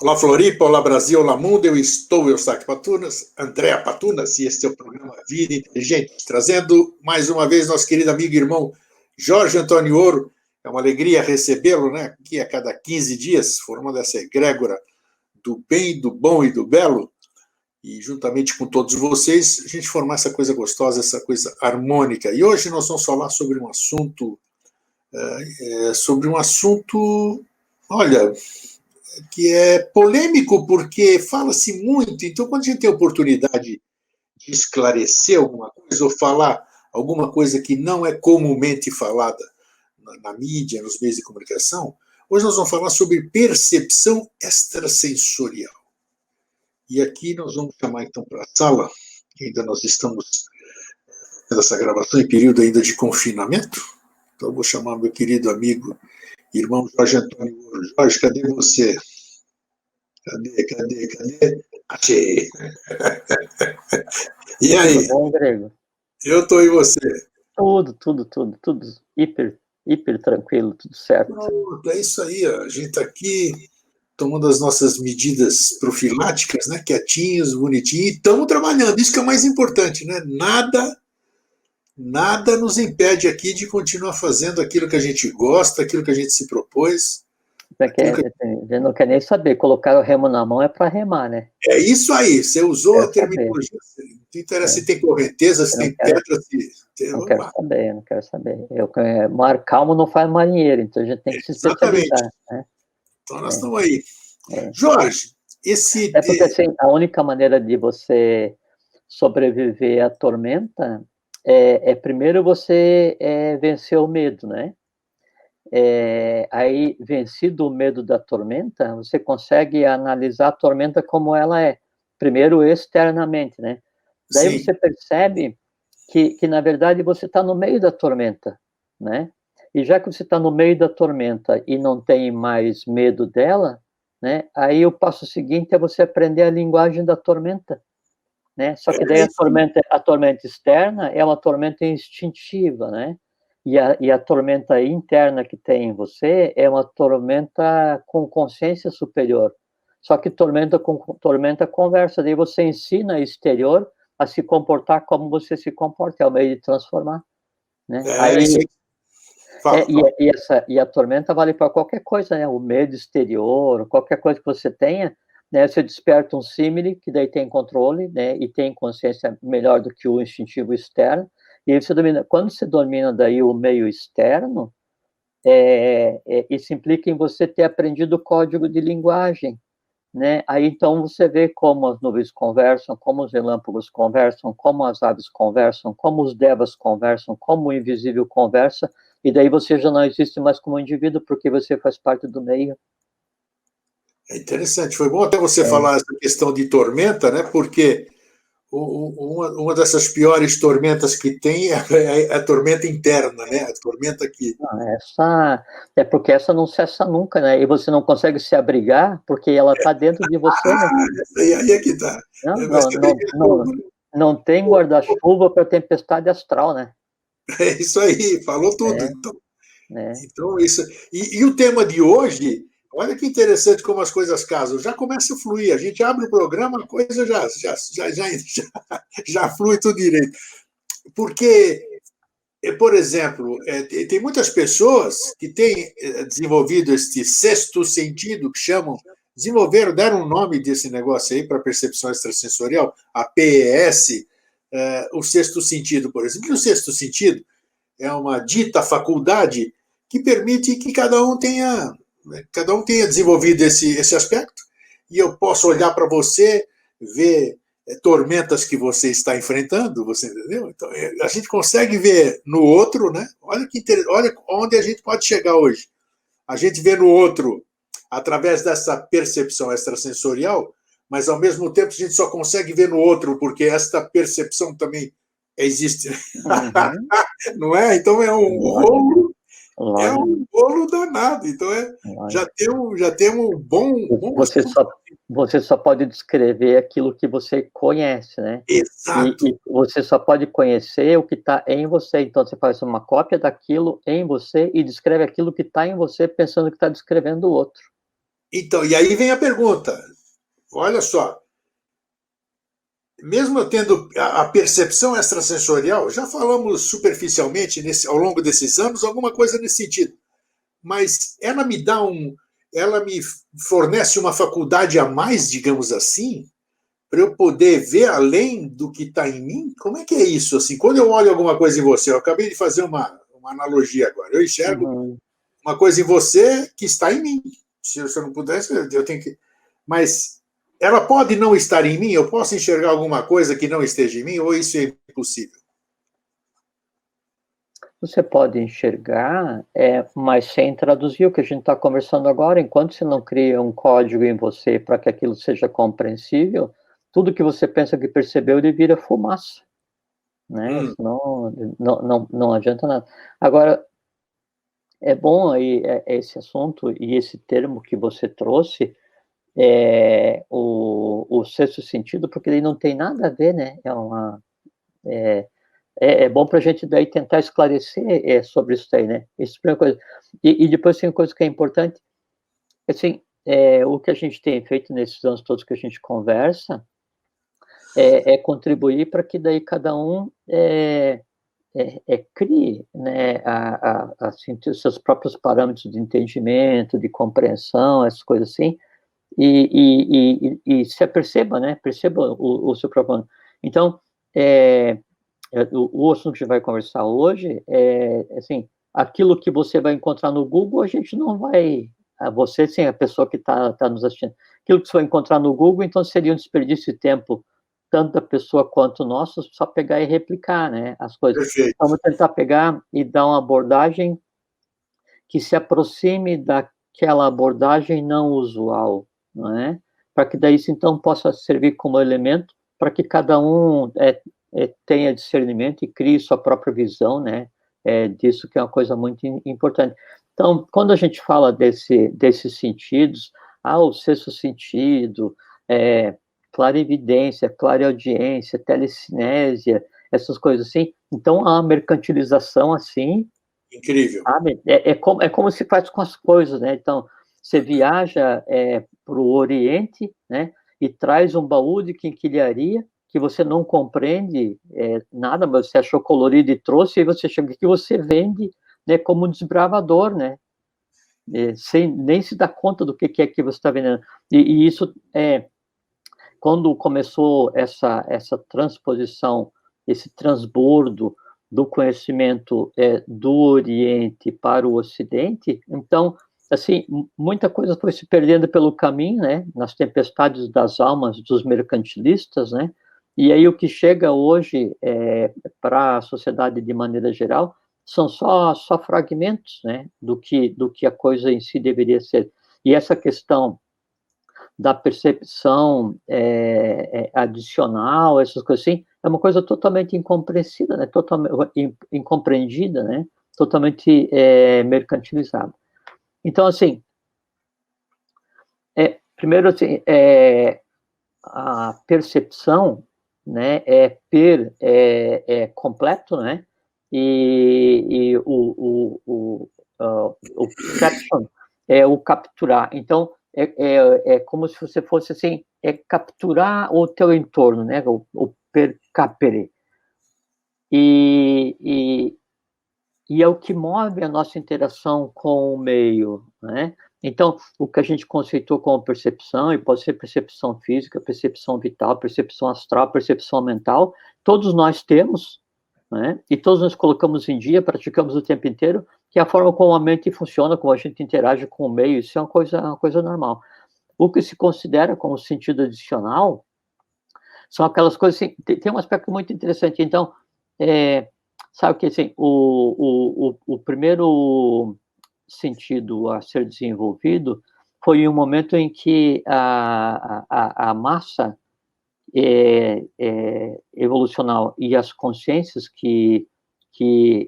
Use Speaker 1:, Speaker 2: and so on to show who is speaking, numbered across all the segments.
Speaker 1: Olá Floripa, olá Brasil, olá mundo, eu estou Eustáquio Patunas, Andréa Patunas, e este é o programa Vida Inteligente, trazendo mais uma vez nosso querido amigo e irmão Jorge Antônio Ouro. É uma alegria recebê-lo, né, aqui a cada 15 dias, formando essa egrégora do bem, do bom e do belo, e juntamente com todos vocês, a gente formar essa coisa gostosa, essa coisa harmônica. E hoje nós vamos falar sobre um assunto, olha, que é polêmico porque fala-se muito. Então, quando a gente tem a oportunidade de esclarecer alguma coisa ou falar alguma coisa que não é comumente falada na mídia, nos meios de comunicação, hoje nós vamos falar sobre percepção extrasensorial. E aqui nós vamos chamar então para a sala, que ainda nós estamos fazendo essa gravação em período ainda de confinamento. Então eu vou chamar meu querido amigo, irmão Jorge Antônio Ouro. Jorge, cadê você? Cadê? Achei. E aí?
Speaker 2: Tudo bom, Grego?
Speaker 1: Eu estou e você?
Speaker 2: Tudo hiper tranquilo, tudo certo.
Speaker 1: Pronto, é isso aí. A gente está aqui tomando as nossas medidas profiláticas, né? Quietinhos, bonitinhos, e estamos trabalhando. Isso que é o mais importante, né? Nada nos impede aqui de continuar fazendo aquilo que a gente gosta, aquilo que a gente se propôs.
Speaker 2: A gente não quer nem saber, colocar o remo na mão é para remar, né?
Speaker 1: É isso aí, você usou a terminologia. Não interessa se tem correnteza, se tem pedra, se...
Speaker 2: Não quero saber. Mar calmo não faz marinheiro, então a gente tem que se especializar. Né?
Speaker 1: Então nós estamos aí. Jorge,
Speaker 2: porque assim, a única maneira de você sobreviver à tormenta primeiro você vencer o medo, né? Aí, vencido o medo da tormenta, você consegue analisar a tormenta como ela é, primeiro externamente, né? Daí Sim. Você percebe que, na verdade, você está no meio da tormenta, né? E já que você está no meio da tormenta e não tem mais medo dela, né? Aí o passo seguinte é você aprender a linguagem da tormenta, né? Só que daí a tormenta externa é uma tormenta instintiva, né? E a tormenta interna que tem em você é uma tormenta com consciência superior. Só que tormenta com tormenta conversa. Daí você ensina exterior a se comportar como você se comporta. É o meio de transformar. Né? E a tormenta vale para qualquer coisa, né? O medo exterior, qualquer coisa que você tenha, né? Você desperta um símile, que daí tem controle, né? E tem consciência melhor do que o instintivo externo. E aí você domina. Quando você domina daí o meio externo, isso implica em você ter aprendido o código de linguagem, né? Aí então você vê como as nuvens conversam, como os relâmpagos conversam, como as aves conversam, como os devas conversam, como o invisível conversa, e daí você já não existe mais como indivíduo, porque você faz parte do meio.
Speaker 1: É interessante, foi bom até você falar essa questão de tormenta, né? Porque uma dessas piores tormentas que tem é a tormenta interna, né? A tormenta que...
Speaker 2: porque essa não cessa nunca, né? E você não consegue se abrigar porque ela está dentro de você, né?
Speaker 1: Aí é que tá.
Speaker 2: Não tem guarda-chuva para tempestade astral, né?
Speaker 1: É isso aí, falou tudo. Então isso. E o tema de hoje, olha que interessante como as coisas casam. Já começa a fluir. A gente abre o programa, a coisa já flui tudo direito. Porque, por exemplo, tem muitas pessoas que têm desenvolvido este sexto sentido, que chamam, deram um nome desse negócio aí para percepção extrasensorial, a PES, o sexto sentido, por exemplo. E o sexto sentido é uma dita faculdade que permite que cada um tenha desenvolvido esse aspecto, e eu posso olhar para você, ver tormentas que você está enfrentando, você entendeu? Então, a gente consegue ver no outro, né? Olha onde a gente pode chegar hoje. A gente vê no outro através dessa percepção extrasensorial, mas ao mesmo tempo a gente só consegue ver no outro porque esta percepção também existe. Uhum. Não é? Então é um rolo. É um bolo danado. Então já temos um bom.
Speaker 2: Você só pode descrever aquilo que você conhece, né?
Speaker 1: Exato.
Speaker 2: E você só pode conhecer o que está em você. Então você faz uma cópia daquilo em você e descreve aquilo que está em você, pensando que está descrevendo o outro.
Speaker 1: Então, e aí vem a pergunta. Olha só, mesmo eu tendo a percepção extrasensorial, já falamos superficialmente ao longo desses anos alguma coisa nesse sentido, mas ela me fornece uma faculdade a mais, digamos assim, para eu poder ver além do que está em mim? Como é que é isso? Assim, quando eu olho alguma coisa em você, eu acabei de fazer uma analogia agora, eu enxergo
Speaker 2: Uhum.
Speaker 1: uma coisa em você que está em mim. Se eu não pudesse, eu tenho que. Mas ela pode não estar em mim? Eu posso enxergar alguma coisa que não esteja em mim? Ou isso é impossível?
Speaker 2: Você pode enxergar, mas sem traduzir o que a gente está conversando agora. Enquanto você não cria um código em você para que aquilo seja compreensível, tudo que você pensa que percebeu, ele vira fumaça, né? Senão, não adianta nada. Agora, é bom aí esse assunto e esse termo que você trouxe, o sexto sentido, porque ele não tem nada a ver, né? É bom para a gente daí tentar esclarecer sobre isso aí, né? Isso é a primeira coisa. E depois tem uma coisa que é importante, assim, o que a gente tem feito nesses anos todos que a gente conversa é contribuir para que daí cada um crie, né, assim, os seus próprios parâmetros de entendimento, de compreensão, essas coisas assim, e se aperceba, né? Perceba o seu próprio. Então, o assunto que a gente vai conversar hoje é, assim, aquilo que você vai encontrar no Google, a gente não vai, você, sim, a pessoa que está nos assistindo, aquilo que você vai encontrar no Google, então seria um desperdício de tempo, tanto da pessoa quanto nosso, só pegar e replicar, né, as coisas.
Speaker 1: Perfeito.
Speaker 2: Então, vamos tentar pegar e dar uma abordagem que se aproxime daquela abordagem não usual, não é? Para que daí isso, então, possa servir como elemento para que cada um tenha discernimento e crie sua própria visão, né? Disso que é uma coisa muito importante. Então, quando a gente fala desses sentidos, o sexto sentido, clarividência, clareaudiência, telecinésia, essas coisas assim, então há uma mercantilização assim,
Speaker 1: Incrível.
Speaker 2: sabe? É como se faz com as coisas, né? Então, você viaja para o Oriente, né? E traz um baú de quinquilharia que você não compreende nada, mas você achou colorido e trouxe, e você chega aqui e você vende, né, como um desbravador, né? Sem nem se dar conta do que é que você está vendendo. E isso quando começou essa transposição, esse transbordo do conhecimento do Oriente para o Ocidente, então, assim, muita coisa foi se perdendo pelo caminho, né, nas tempestades das almas dos mercantilistas, né, e aí o que chega hoje para a sociedade de maneira geral são só fragmentos, né, do que a coisa em si deveria ser. E essa questão da percepção adicional, essas coisas assim, é uma coisa totalmente incompreensida, né? Totalmente incompreendida, né? Totalmente mercantilizada. Então, assim, primeiro, assim, a percepção, né, completo, né? E o perception é o capturar. Então, é como se você fosse assim, capturar o teu entorno, né? O percapere. E é o que move a nossa interação com o meio, né? Então, o que a gente conceitou como percepção, e pode ser percepção física, percepção vital, percepção astral, percepção mental, todos nós temos, né? E todos nós colocamos em dia, praticamos o tempo inteiro, que é a forma como a mente funciona, como a gente interage com o meio, isso é uma coisa normal. O que se considera como sentido adicional são aquelas coisas assim, tem um aspecto muito interessante. Então, sabe que assim, o primeiro sentido a ser desenvolvido foi um momento em que a massa evolucional e as consciências que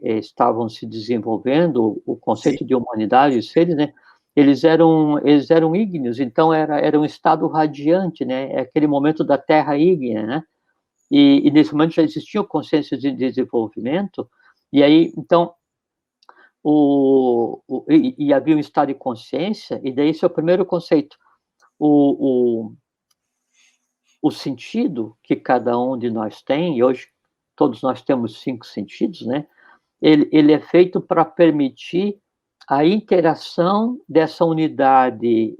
Speaker 2: estavam se desenvolvendo, o conceito
Speaker 1: Sim.
Speaker 2: de humanidade, os seres, né, eles eram ígneos, então era um estado radiante, né, é aquele momento da Terra ígnea, né, e nesse momento já existiam consciências de desenvolvimento, e aí, então, e havia um estado de consciência, e daí esse é o primeiro conceito. O sentido que cada um de nós tem, e hoje todos nós temos 5 sentidos, né? Ele é feito para permitir a interação dessa unidade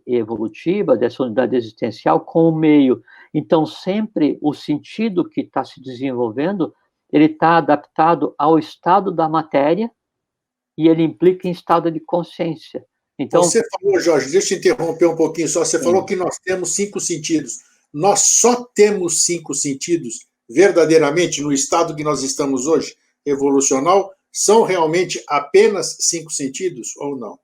Speaker 2: evolutiva, dessa unidade existencial com o meio. Então, sempre o sentido que está se desenvolvendo, ele está adaptado ao estado da matéria e ele implica em estado de consciência. Então,
Speaker 1: você falou, Jorge, deixa eu interromper um pouquinho só. Você falou que nós temos 5 sentidos. Nós só temos 5 sentidos verdadeiramente no estado que nós estamos hoje, evolucional? São realmente apenas 5 sentidos ou não?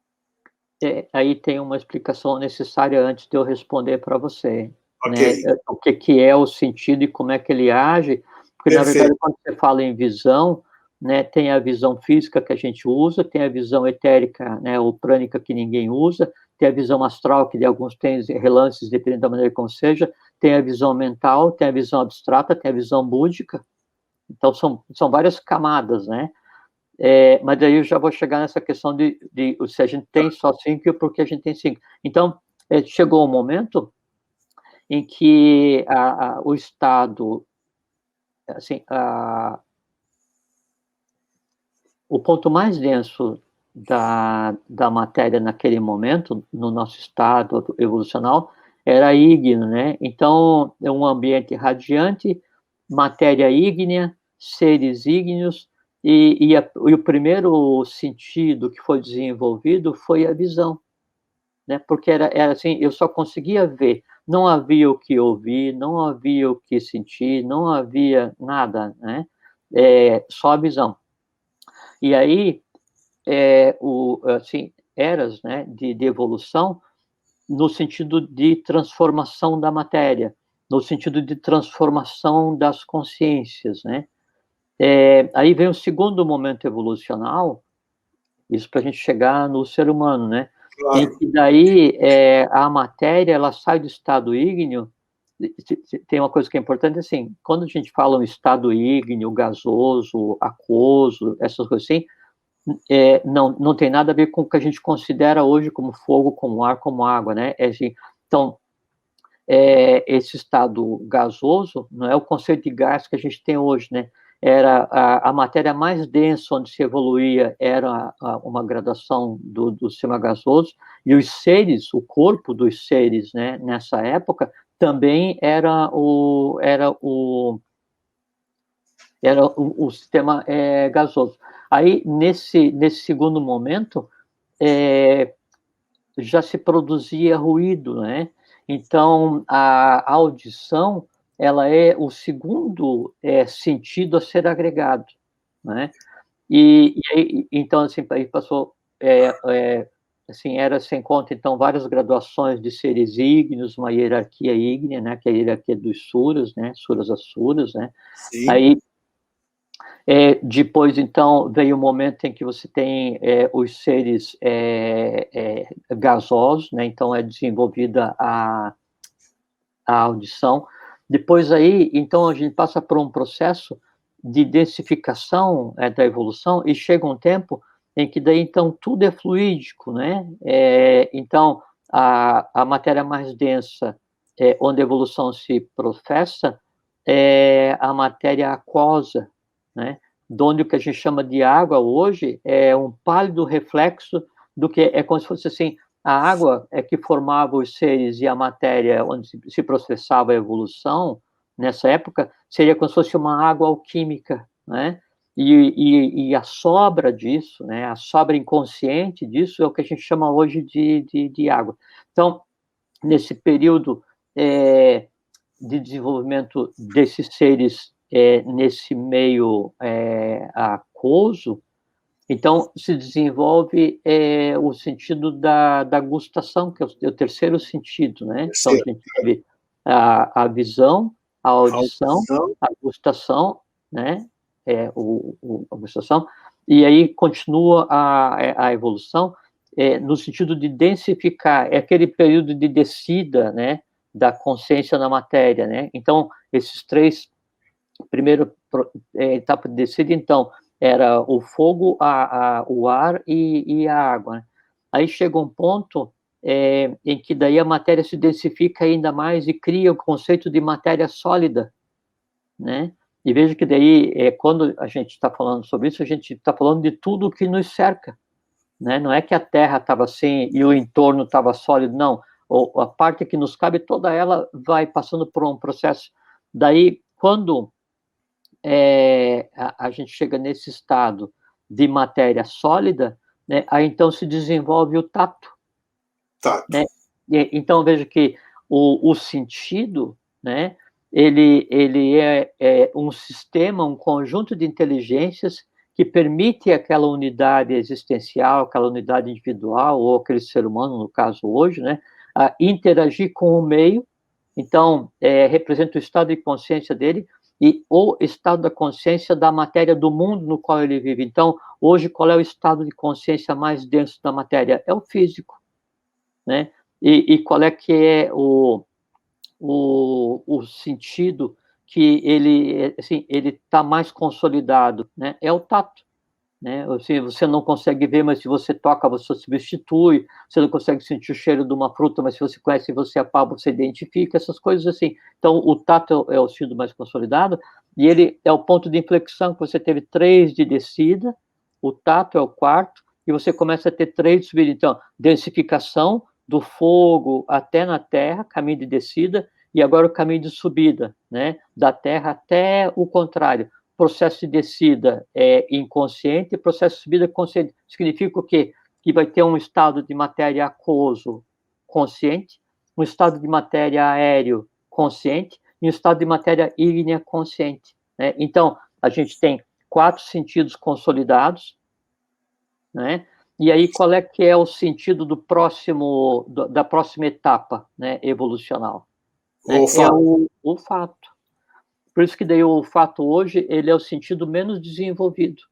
Speaker 2: Aí tem uma explicação necessária antes de eu responder para você.
Speaker 1: Okay.
Speaker 2: Né? O que é o sentido e como é que ele age, porque, na verdade, quando você fala em visão, né, tem a visão física que a gente usa, tem a visão etérica, né, ou prânica que ninguém usa, tem a visão astral, que de alguns tem relances, dependendo da maneira como seja, tem a visão mental, tem a visão abstrata, tem a visão búdica. Então, são várias camadas, né? Mas daí eu já vou chegar nessa questão de se a gente tem só 5 e por que a gente tem 5. Então, chegou o momento em que o estado, assim, o ponto mais denso da matéria naquele momento, no nosso estado evolucional, era ígneo, né? Então, é um ambiente radiante, matéria ígnea, seres ígneos, e o primeiro sentido que foi desenvolvido foi a visão, né? Porque era assim, eu só conseguia ver, não havia o que ouvir, não havia o que sentir, não havia nada, né? Só a visão. E aí, assim, eras, né, de evolução no sentido de transformação da matéria, no sentido de transformação das consciências, né? Aí vem o segundo momento evolucional, isso para a gente chegar no ser humano, né?
Speaker 1: Claro.
Speaker 2: E daí a matéria ela sai do estado ígneo. Tem uma coisa que é importante, assim, quando a gente fala um estado ígneo, gasoso, aquoso, essas coisas assim, não tem nada a ver com o que a gente considera hoje como fogo, como ar, como água, né? Assim, então, esse estado gasoso não é o conceito de gás que a gente tem hoje, né? Era a matéria mais densa onde se evoluía era uma graduação do sistema gasoso, e os seres, o corpo dos seres, né, nessa época, também era o sistema gasoso. Aí, nesse segundo momento, já se produzia ruído, né? Então, a audição, ela é o segundo sentido a ser agregado, né? E aí, então, assim, aí passou, assim, era sem conta, então, várias graduações de seres ígneos, uma hierarquia ígnea, né? Que é a hierarquia dos suras, né? Suras asuras, né?
Speaker 1: Sim.
Speaker 2: Aí, depois, então, veio o momento em que você tem os seres gasosos, né? Então, é desenvolvida a audição. Depois aí, então, a gente passa por um processo de densificação da evolução e chega um tempo em que daí, então, tudo é fluídico, né? Então, a matéria mais densa, onde a evolução se professa, é a matéria aquosa, né? Onde o que a gente chama de água hoje é um pálido reflexo do que é como se fosse assim, a água é que formava os seres e a matéria onde se processava a evolução, nessa época, seria como se fosse uma água alquímica, né? E a sobra disso, né, a sobra inconsciente disso é o que a gente chama hoje de água. Então, nesse período de desenvolvimento desses seres nesse meio aquoso, então se desenvolve o sentido da gustação, que é o terceiro sentido, né? Então a gente teve a visão, a audição, a gustação, né? A gustação, e aí continua a evolução no sentido de densificar, é aquele período de descida, né? Da consciência na matéria, né? Então, esses três, primeiro etapa de descida, então, era o fogo, o ar e a água. Né? Aí chega um ponto em que daí a matéria se densifica ainda mais e cria o conceito de matéria sólida, né? E veja que daí, quando a gente está falando sobre isso, a gente está falando de tudo que nos cerca, né? Não é que a Terra estava assim e o entorno estava sólido, não. A parte que nos cabe, toda ela vai passando por um processo. Daí, quando a gente chega nesse estado de matéria sólida, né, aí então se desenvolve o tato.
Speaker 1: Tato.
Speaker 2: Né? Então, veja que o sentido, né, ele é um sistema, um conjunto de inteligências que permite aquela unidade existencial, aquela unidade individual, ou aquele ser humano, no caso hoje, né, a interagir com o meio. Então, representa o estado de consciência dele e o estado da consciência da matéria do mundo no qual ele vive. Então, hoje, qual é o estado de consciência mais denso da matéria? É o físico, né? E qual é que é o sentido que ele, assim, ele está mais consolidado, né? É o tato. Né? Assim, você não consegue ver, mas se você toca, você substitui. Você não consegue sentir o cheiro de uma fruta, mas se você conhece, você apalpa, você identifica, essas coisas assim. Então, o tato é o sentido mais consolidado, e ele é o ponto de inflexão, que você teve 3 de descida, o tato é o quarto, e você começa a ter 3 de subida. Então, densificação do fogo até na terra, caminho de descida, e agora o caminho de subida, né? Da terra até o contrário. Processo de descida é inconsciente, processo de subida consciente. Significa o quê? Que vai ter um estado de matéria aquoso consciente, um estado de matéria aéreo consciente e um estado de matéria ígnea consciente. Né? Então, a gente tem 4 sentidos consolidados, né? E aí, qual é que é o sentido da próxima etapa, né, evolucional? Né? É o olfato. Por isso que daí o olfato hoje, ele é o sentido menos desenvolvido,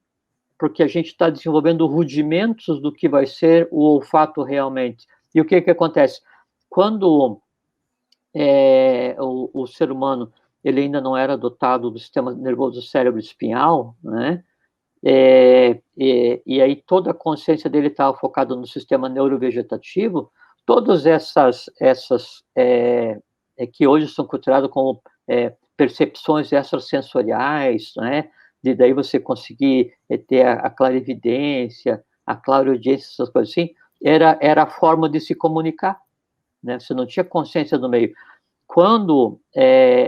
Speaker 2: porque a gente está desenvolvendo rudimentos do que vai ser o olfato realmente. E o que acontece? Quando o ser humano ele ainda não era dotado do sistema nervoso cérebro espinhal, né? E aí toda a consciência dele estava focada no sistema neurovegetativo, todas essas que hoje são consideradas como percepções extrasensoriais, né? De daí você conseguir ter a clarividência, a clareaudiência, essas coisas assim, era a forma de se comunicar, né? Você não tinha consciência do meio. Quando,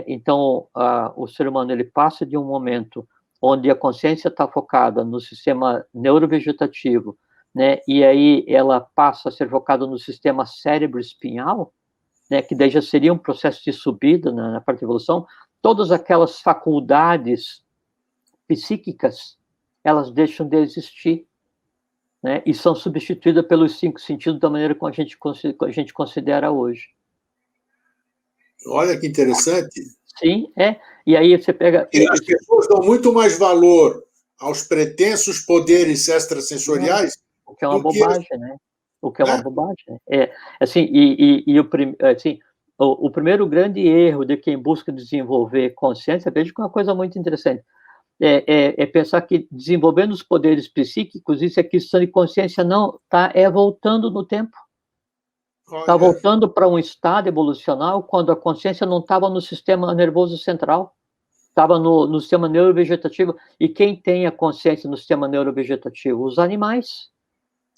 Speaker 2: então, o ser humano ele passa de um momento onde a consciência está focada no sistema neurovegetativo, né, e aí ela passa a ser focada no sistema cérebro-espinhal, né, que daí já seria um processo de subida na parte de evolução, todas aquelas faculdades psíquicas, elas deixam de existir, né, e são substituídas pelos 5 sentidos da maneira como a gente considera hoje.
Speaker 1: Olha que interessante.
Speaker 2: Sim, e aí você pega...
Speaker 1: As pessoas dão muito mais valor aos pretensos poderes extrasensoriais.
Speaker 2: O que é uma bobagem, né? O que é uma bobagem. Assim, assim, o primeiro grande erro de quem busca desenvolver consciência, veja que é uma coisa muito interessante, é pensar que desenvolvendo os poderes psíquicos, isso é questão de consciência, não, está voltando no tempo. Está voltando para um estado evolucional quando a consciência não estava no sistema nervoso central, estava no sistema neurovegetativo. E quem tem a consciência no sistema neurovegetativo? Os animais.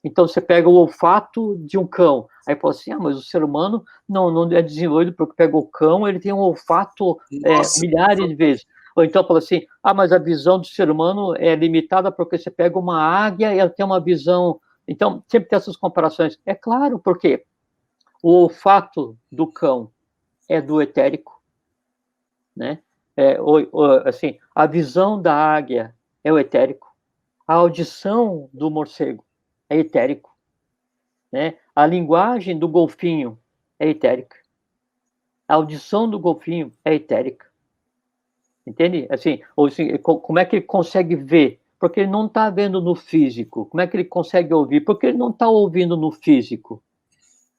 Speaker 2: Então, você pega o olfato de um cão, aí fala assim, mas o ser humano não é desenvolvido porque pega o cão, ele tem um olfato milhares de vezes. Ou então fala assim, mas a visão do ser humano é limitada porque você pega uma águia e ela tem uma visão... Então, sempre tem essas comparações. É claro, porque o olfato do cão é do etérico, né? Assim, a visão da águia é o etérico, a audição do morcego é etérico, né? A linguagem do golfinho é etérica, a audição do golfinho é etérica, entende? Assim, como é que ele consegue ver? Porque ele não está vendo no físico. Como é que ele consegue ouvir? Porque ele não está ouvindo no físico,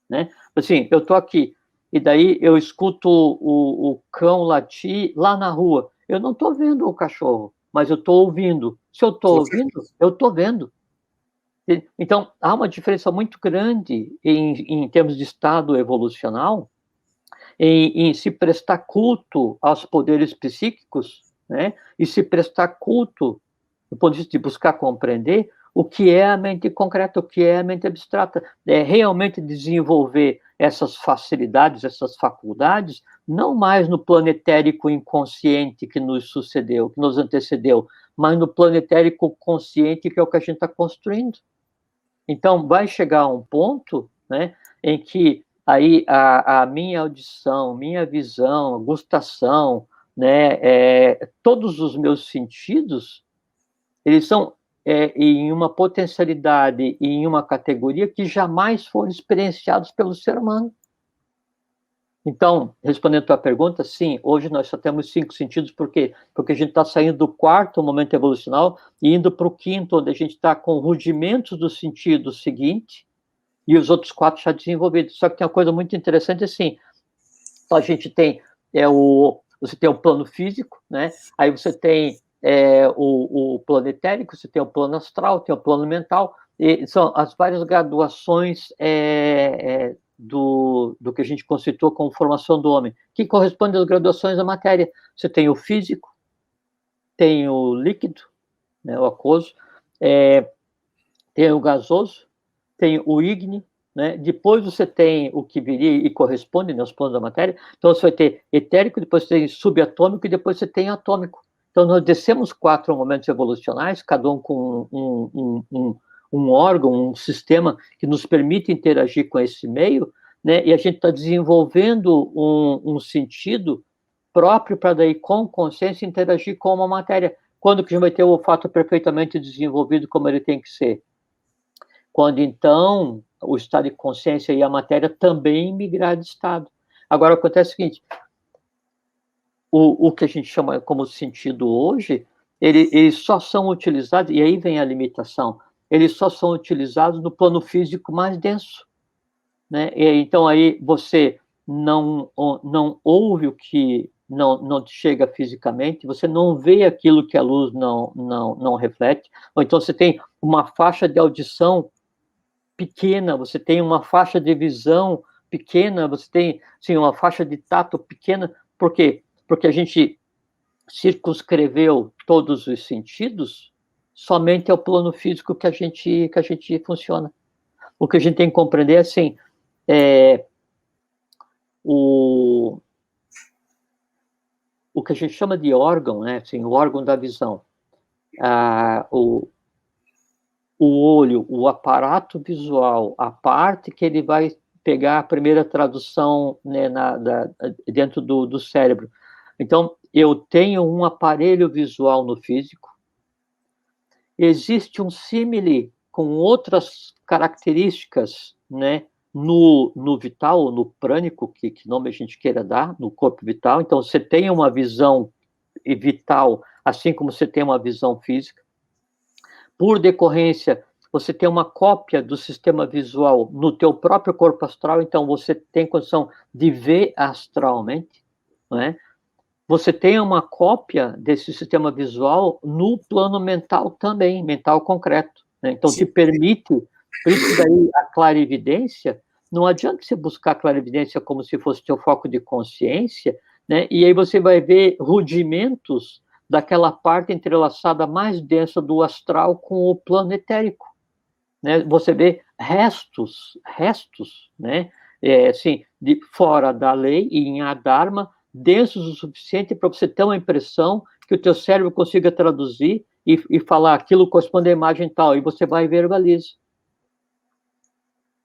Speaker 2: né? Assim, eu estou aqui, e daí eu escuto o cão latir lá na rua. Eu não estou vendo o cachorro, mas eu estou ouvindo. Se eu estou ouvindo, eu estou vendo. Então, há uma diferença muito grande em termos de estado evolucional, em se prestar culto aos poderes psíquicos, né? E se prestar culto, do ponto de vista de buscar compreender o que é a mente concreta, o que é a mente abstrata, é realmente desenvolver essas facilidades, essas faculdades, não mais no plano etérico inconsciente que nos sucedeu, que nos antecedeu, mas no plano etérico consciente, que é o que a gente está construindo. Então, vai chegar um ponto, né, em que aí a minha audição, minha visão, gustação, né, todos os meus sentidos, eles são em uma potencialidade e em uma categoria que jamais foram experienciados pelo ser humano. Então, respondendo a tua pergunta, sim, hoje nós só temos 5 sentidos, por quê? Porque a gente está saindo do 4º momento evolucional e indo para o 5º, onde a gente está com rudimentos do sentido seguinte e os outros 4 já desenvolvidos. Só que tem uma coisa muito interessante, assim, a gente tem você tem o plano físico, né? Aí você tem o plano etérico, você tem o plano astral, tem o plano mental, e são as várias graduações do que a gente constituiu como formação do homem, que corresponde às graduações da matéria. Você tem o físico, tem o líquido, né, o aquoso, tem o gasoso, tem o ígneo, né? Depois você tem o que viria e corresponde aos planos da matéria. Então você vai ter etérico, depois você tem subatômico e depois você tem atômico. Então nós descemos 4 momentos evolucionais, cada um com um órgão, um sistema que nos permite interagir com esse meio, né? E a gente está desenvolvendo um sentido próprio para daí, com consciência, interagir com uma matéria. Quando que a gente vai ter o olfato perfeitamente desenvolvido como ele tem que ser? Quando, então, o estado de consciência e a matéria também migrar de estado. Agora, acontece o seguinte, o que a gente chama como sentido hoje, eles só são utilizados, e aí vem a limitação, eles só são utilizados no plano físico mais denso, né? E, então, aí você não ouve o que não chega fisicamente, você não vê aquilo que a luz não reflete, ou então você tem uma faixa de audição pequena, você tem uma faixa de visão pequena, você tem, sim, uma faixa de tato pequena. Por quê? Porque a gente circunscreveu todos os sentidos somente ao plano físico que a gente funciona. O que a gente tem que compreender é assim, o que a gente chama de órgão, né? Assim, o órgão da visão, o olho, o aparato visual, a parte que ele vai pegar a primeira tradução, né, dentro do cérebro. Então, eu tenho um aparelho visual no físico, existe um símile com outras características, né, no vital, no prânico, que nome a gente queira dar, no corpo vital. Então, você tem uma visão vital, assim como você tem uma visão física. Por decorrência, você tem uma cópia do sistema visual no teu próprio corpo astral, então você tem condição de ver astralmente, né? Você tem uma cópia desse sistema visual no plano mental também, mental concreto, né? Então, te permite, por isso daí a clarividência, não adianta você buscar a clarividência como se fosse teu foco de consciência, né? E aí você vai ver rudimentos daquela parte entrelaçada mais densa do astral com o plano etérico, né? Você vê restos, né? Assim, de fora da lei e em Adharma, densos o suficiente para você ter uma impressão que o teu cérebro consiga traduzir e falar aquilo corresponde à imagem tal, e você vai e verbaliza.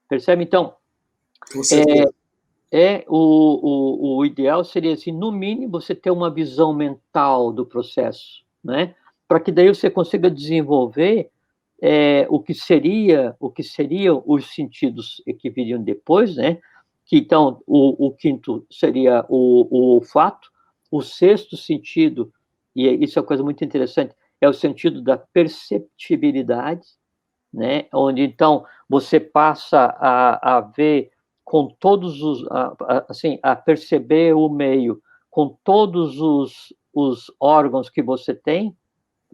Speaker 2: Percebe? Então, o ideal seria, assim, no mínimo, você ter uma visão mental do processo, né? Para que daí você consiga desenvolver o que seriam os sentidos que viriam depois, né? Que, então, o quinto seria o olfato, o sexto sentido, e isso é uma coisa muito interessante, é o sentido da perceptibilidade, né? Onde, então, você passa a ver com todos assim, a perceber o meio com todos os órgãos que você tem,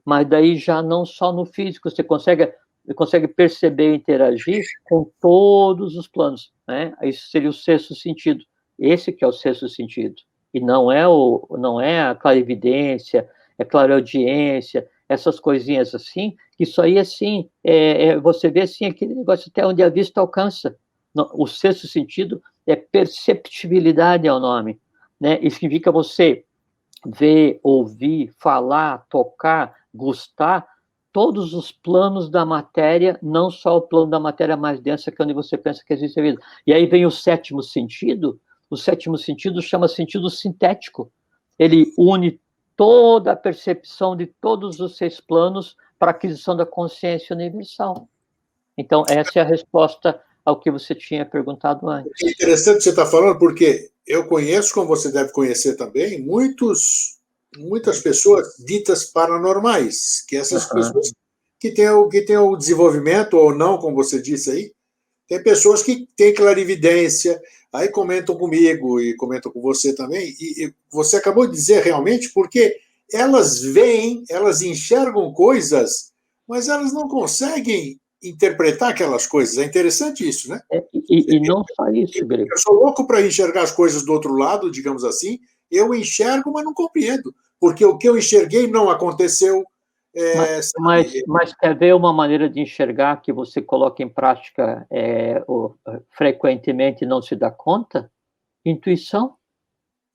Speaker 2: mas daí já não só no físico, você consegue perceber e interagir com todos os planos, né? Isso seria o sexto sentido. Esse que é o sexto sentido. E não é a clarividência, é clareaudiência, essas coisinhas assim, que isso aí, assim, você vê, assim, aquele negócio até onde a vista alcança. O sexto sentido é perceptibilidade, é o nome, né? Isso significa você ver, ouvir, falar, tocar, gostar, todos os planos da matéria, não só o plano da matéria mais densa, que é onde você pensa que existe a vida. E aí vem o sétimo sentido chama sentido sintético. Ele une toda a percepção de todos os 6 planos para a aquisição da consciência universal. Então, essa é a resposta ao que você tinha perguntado antes.
Speaker 1: É interessante você estar falando, porque eu conheço, como você deve conhecer também, muitas pessoas ditas paranormais, que essas pessoas que têm o desenvolvimento, ou não, como você disse aí, tem pessoas que têm clarividência, aí comentam comigo e comentam com você também, e você acabou de dizer realmente, porque elas veem, elas enxergam coisas, mas elas não conseguem interpretar aquelas coisas. É interessante isso, né?
Speaker 2: E não só isso, Grego.
Speaker 1: Eu sou louco para enxergar as coisas do outro lado, digamos assim. Eu enxergo, mas não compreendo, porque o que eu enxerguei não aconteceu.
Speaker 2: Mas quer ver uma maneira de enxergar que você coloca em prática frequentemente e não se dá conta? Intuição.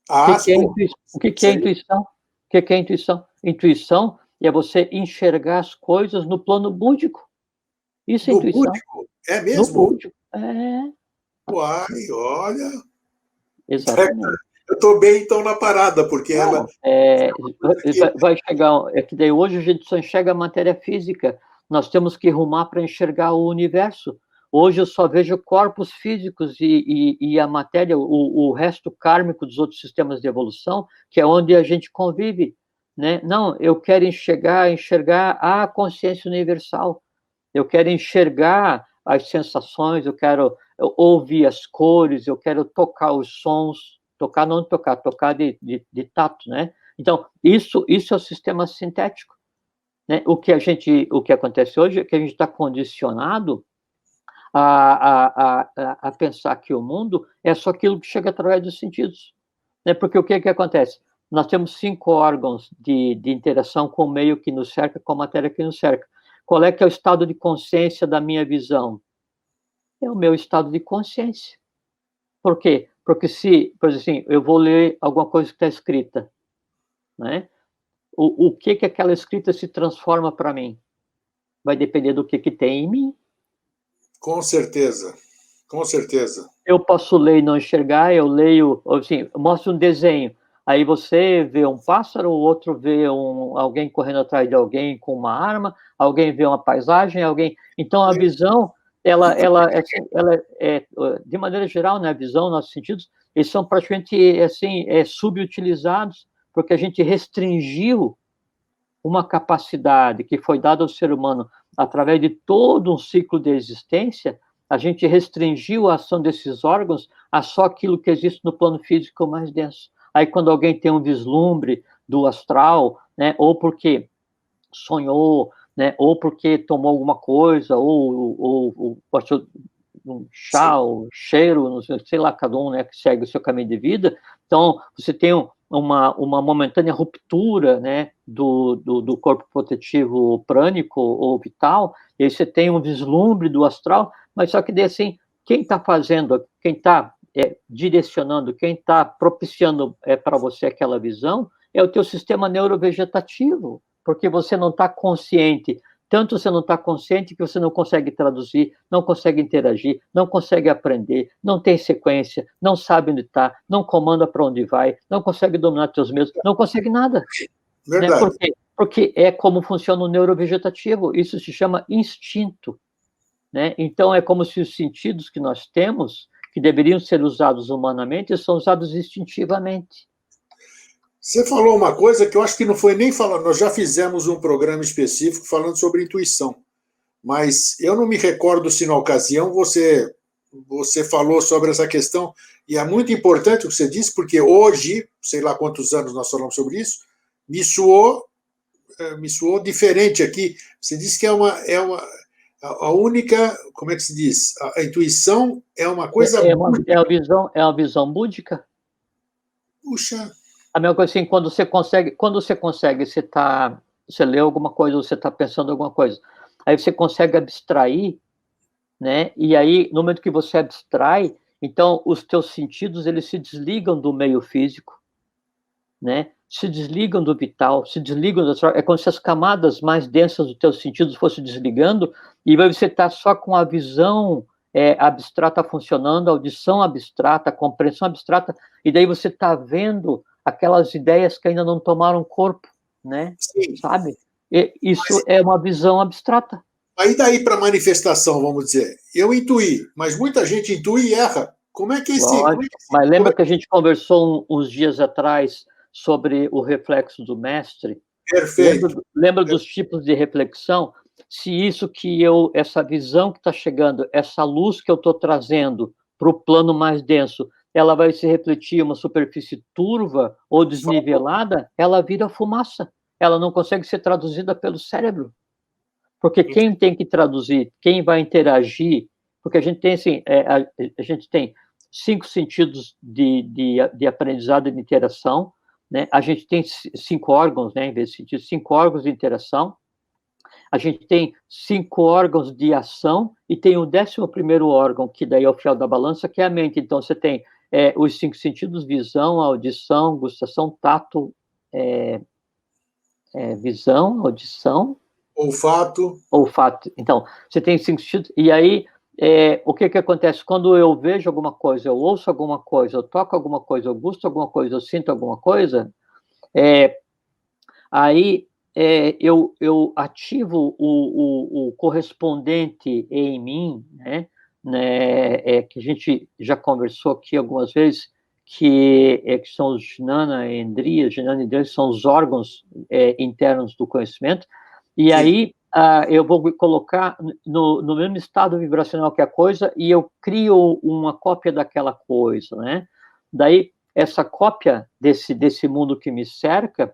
Speaker 2: O que é intuição? O que é intuição? Intuição é você enxergar as coisas no plano búdico. Isso é intuição.
Speaker 1: Búdico? É mesmo?
Speaker 2: No búdico.
Speaker 1: Uai, olha.
Speaker 2: Exatamente.
Speaker 1: Eu estou bem, então, na parada, porque ela...
Speaker 2: vai chegar... É que daí hoje a gente só enxerga a matéria física. Nós temos que rumar para enxergar o universo. Hoje eu só vejo corpos físicos e a matéria, o resto kármico dos outros sistemas de evolução, que é onde a gente convive, né? Não, eu quero enxergar a consciência universal. Eu quero enxergar as sensações, eu quero ouvir as cores, eu quero tocar os sons, tocar de tato, né? Então, isso é o sistema sintético, né? O que acontece hoje é que a gente está condicionado a pensar que o mundo é só aquilo que chega através dos sentidos, né? Porque o que acontece? Nós temos 5 órgãos de interação com o meio que nos cerca, com a matéria que nos cerca. Qual é que é o estado de consciência da minha visão? É o meu estado de consciência. Por quê? Porque por exemplo, assim, eu vou ler alguma coisa que está escrita, né? O que aquela escrita se transforma para mim? Vai depender do que tem em mim.
Speaker 1: Com certeza, com certeza.
Speaker 2: Eu posso ler e não enxergar, eu leio, assim, eu mostro um desenho, aí você vê um pássaro, o outro vê alguém correndo atrás de alguém com uma arma, alguém vê uma paisagem, Então, a visão, de maneira geral, né, a visão, nossos sentidos, eles são praticamente, assim, subutilizados, porque a gente restringiu uma capacidade que foi dada ao ser humano através de todo um ciclo de existência. A gente restringiu a ação desses órgãos a só aquilo que existe no plano físico mais denso. Aí, quando alguém tem um vislumbre do astral, né, ou porque sonhou, né, ou porque tomou alguma coisa, ou passou um chá, ou cheiro, sei lá, cada um, né, que segue o seu caminho de vida. Então, você tem uma momentânea ruptura, né, do corpo protetivo prânico ou vital, e aí você tem um vislumbre do astral, mas só que daí, assim, quem está fazendo, quem está direcionando, quem está propiciando para você aquela visão é o teu sistema neurovegetativo, porque você não está consciente. Tanto você não está consciente que você não consegue traduzir, não consegue interagir, não consegue aprender, não tem sequência, não sabe onde está, não comanda para onde vai, não consegue dominar seus medos, não consegue nada.
Speaker 1: Verdade.
Speaker 2: Né? Por quê? Porque é como funciona o neurovegetativo, isso se chama instinto. Né? Então, é como se os sentidos que nós temos, que deveriam ser usados humanamente, são usados instintivamente.
Speaker 1: Você falou uma coisa que eu acho que não foi nem falando, nós já fizemos um programa específico falando sobre intuição, mas eu não me recordo se na ocasião você falou sobre essa questão, e é muito importante o que você disse, porque hoje, sei lá quantos anos nós falamos sobre isso, me soou me soou diferente aqui. Você disse que a única, como é que se diz? A intuição é uma coisa...
Speaker 2: É uma visão búdica.
Speaker 1: Puxa...
Speaker 2: A mesma coisa assim, quando você consegue, você lê alguma coisa, você está pensando alguma coisa, aí você consegue abstrair, né? E aí, no momento que você abstrai, então os teus sentidos, eles se desligam do meio físico, né? Se desligam do vital, se desligam é como se as camadas mais densas dos teus sentidos fossem desligando, e aí você está só com a visão abstrata funcionando, a audição abstrata, a compreensão abstrata, e daí você está vendo aquelas ideias que ainda não tomaram corpo, né?
Speaker 1: Sim.
Speaker 2: Sabe? Isso é uma visão abstrata.
Speaker 1: Aí daí para manifestação, vamos dizer, eu intuí, mas muita gente intui e erra. Como é que é esse...
Speaker 2: Mas lembra que a gente conversou uns dias atrás sobre o reflexo do mestre?
Speaker 1: Perfeito.
Speaker 2: Lembra dos tipos de reflexão? Se isso essa visão que está chegando, essa luz que eu estou trazendo para o plano mais denso, ela vai se refletir em uma superfície turva ou desnivelada, ela vira fumaça. Ela não consegue ser traduzida pelo cérebro. Porque quem tem que traduzir, quem vai interagir, porque a gente tem, assim, a gente tem 5 sentidos de aprendizado e de interação, né? A gente tem 5 órgãos, né, em vez de sentido, 5 órgãos de interação, a gente tem 5 órgãos de ação e tem o 11º órgão, que daí é o fiel da balança, que é a mente. Então, você tem os 5 sentidos: visão, audição, gustação, tato, visão, audição... Olfato. Então, você tem 5 sentidos, e aí, o que acontece? Quando eu vejo alguma coisa, eu ouço alguma coisa, eu toco alguma coisa, eu gusto alguma coisa, eu sinto alguma coisa, aí eu ativo o correspondente em mim, né, que a gente já conversou aqui algumas vezes, que são os Jnana Indriyas, são os órgãos internos do conhecimento, e aí eu vou colocar no mesmo estado vibracional que a coisa, e eu crio uma cópia daquela coisa, né? Daí, essa cópia desse mundo que me cerca,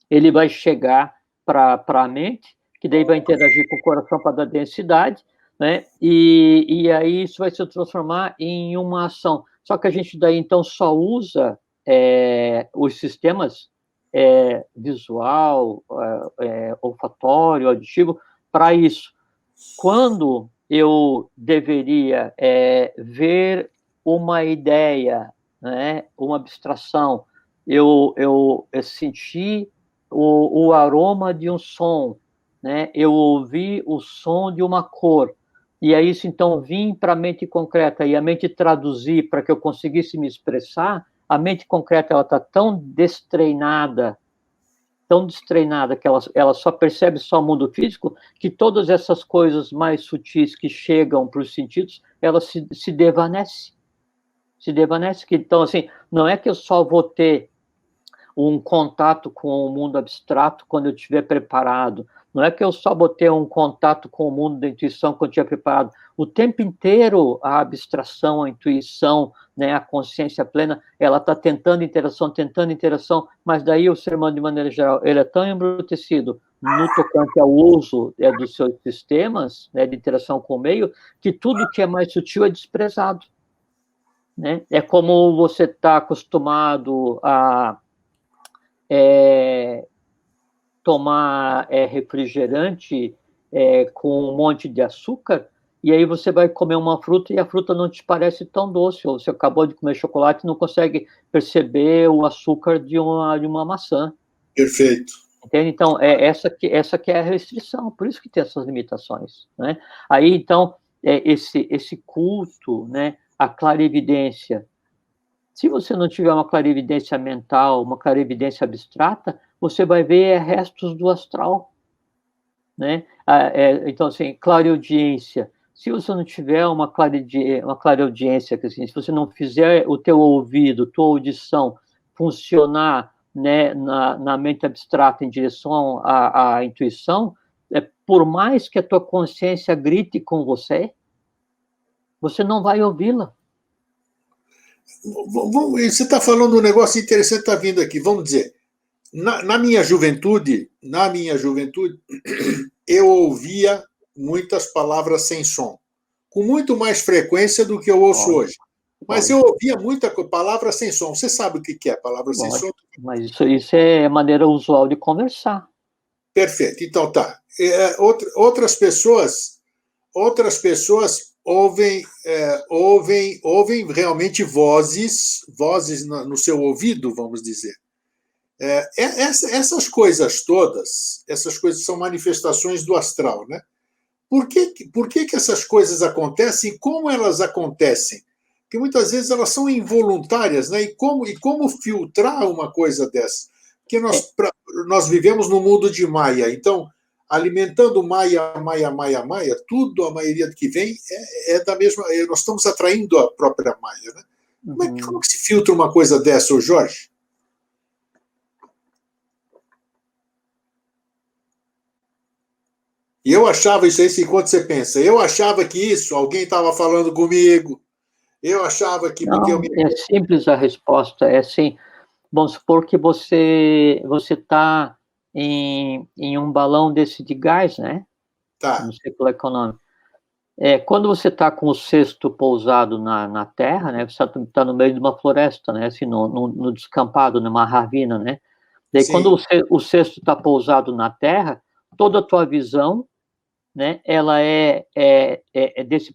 Speaker 2: ele vai chegar para a mente, que daí vai interagir com o coração para dar densidade, né? E aí isso vai se transformar em uma ação. Só que a gente daí, então, só usa os sistemas visual, olfatório, auditivo, para isso. Quando eu deveria ver uma ideia, né, uma abstração, eu senti o aroma de um som, né, eu ouvi o som de uma cor, e aí isso então vim para a mente concreta, e a mente traduzir para que eu conseguisse me expressar. A mente concreta, ela está tão destreinada que ela só percebe só o mundo físico, que todas essas coisas mais sutis que chegam para os sentidos, ela se desvanece. Se desvanece. Então, assim, não é que eu só vou ter um contato com o mundo abstrato quando eu estiver preparado. Não é que eu só vou ter um contato com o mundo da intuição quando eu estiver preparado. O tempo inteiro, a abstração, a intuição, né, a consciência plena, ela está tentando interação, mas daí o ser humano, de maneira geral, ele é tão embrutecido no tocante ao uso dos seus sistemas, né, de interação com o meio, que tudo que é mais sutil é desprezado. Né? É como você está acostumado a tomar refrigerante com um monte de açúcar, e aí você vai comer uma fruta e a fruta não te parece tão doce, ou você acabou de comer chocolate e não consegue perceber o açúcar de uma maçã.
Speaker 1: Perfeito.
Speaker 2: Entende? Então, essa que é a restrição, por isso que tem essas limitações. Né? Aí, então, esse culto, né, a clarividência. Se você não tiver uma clarividência mental, uma clarividência abstrata, você vai ver restos do astral, né? Então, assim, clareaudiência. Se você não tiver uma clareaudiência, assim, se você não fizer o teu ouvido, tua audição funcionar, né, na mente abstrata em direção à intuição, por mais que a tua consciência grite com você não vai ouvi-la.
Speaker 1: Você está falando um negócio interessante, está vindo aqui. Vamos dizer, Na minha juventude, eu ouvia muitas palavras sem som, com muito mais frequência do que eu ouço hoje. Mas eu ouvia muita palavra sem som. Você sabe o que é palavra sem som?
Speaker 2: Mas isso é maneira usual de conversar.
Speaker 1: Perfeito. Então tá. Outras pessoas ouvem realmente vozes no seu ouvido, vamos dizer. Essas coisas todas, essas coisas são manifestações do astral, né? Por que essas coisas acontecem e como elas acontecem? Porque muitas vezes elas são involuntárias, né? E como filtrar uma coisa dessa? Porque nós vivemos no mundo de Maia, então, alimentando Maia, tudo, a maioria que vem, é da mesma. Nós estamos atraindo a própria Maia, né? Como que se filtra uma coisa dessa, Jorge? E eu achava isso aí, enquanto você pensa, eu achava que isso, alguém estava falando comigo, eu achava que...
Speaker 2: Não, é simples a resposta, é assim, vamos supor que você está em um balão desse de gás, né?
Speaker 1: Tá.
Speaker 2: No ciclo econômico. Quando você está com o cesto pousado na terra, né? Você está no meio de uma floresta, né? Assim, no descampado, numa ravina, né? Daí, sim, quando o cesto está pousado na terra, toda a tua visão, né? Ela é desse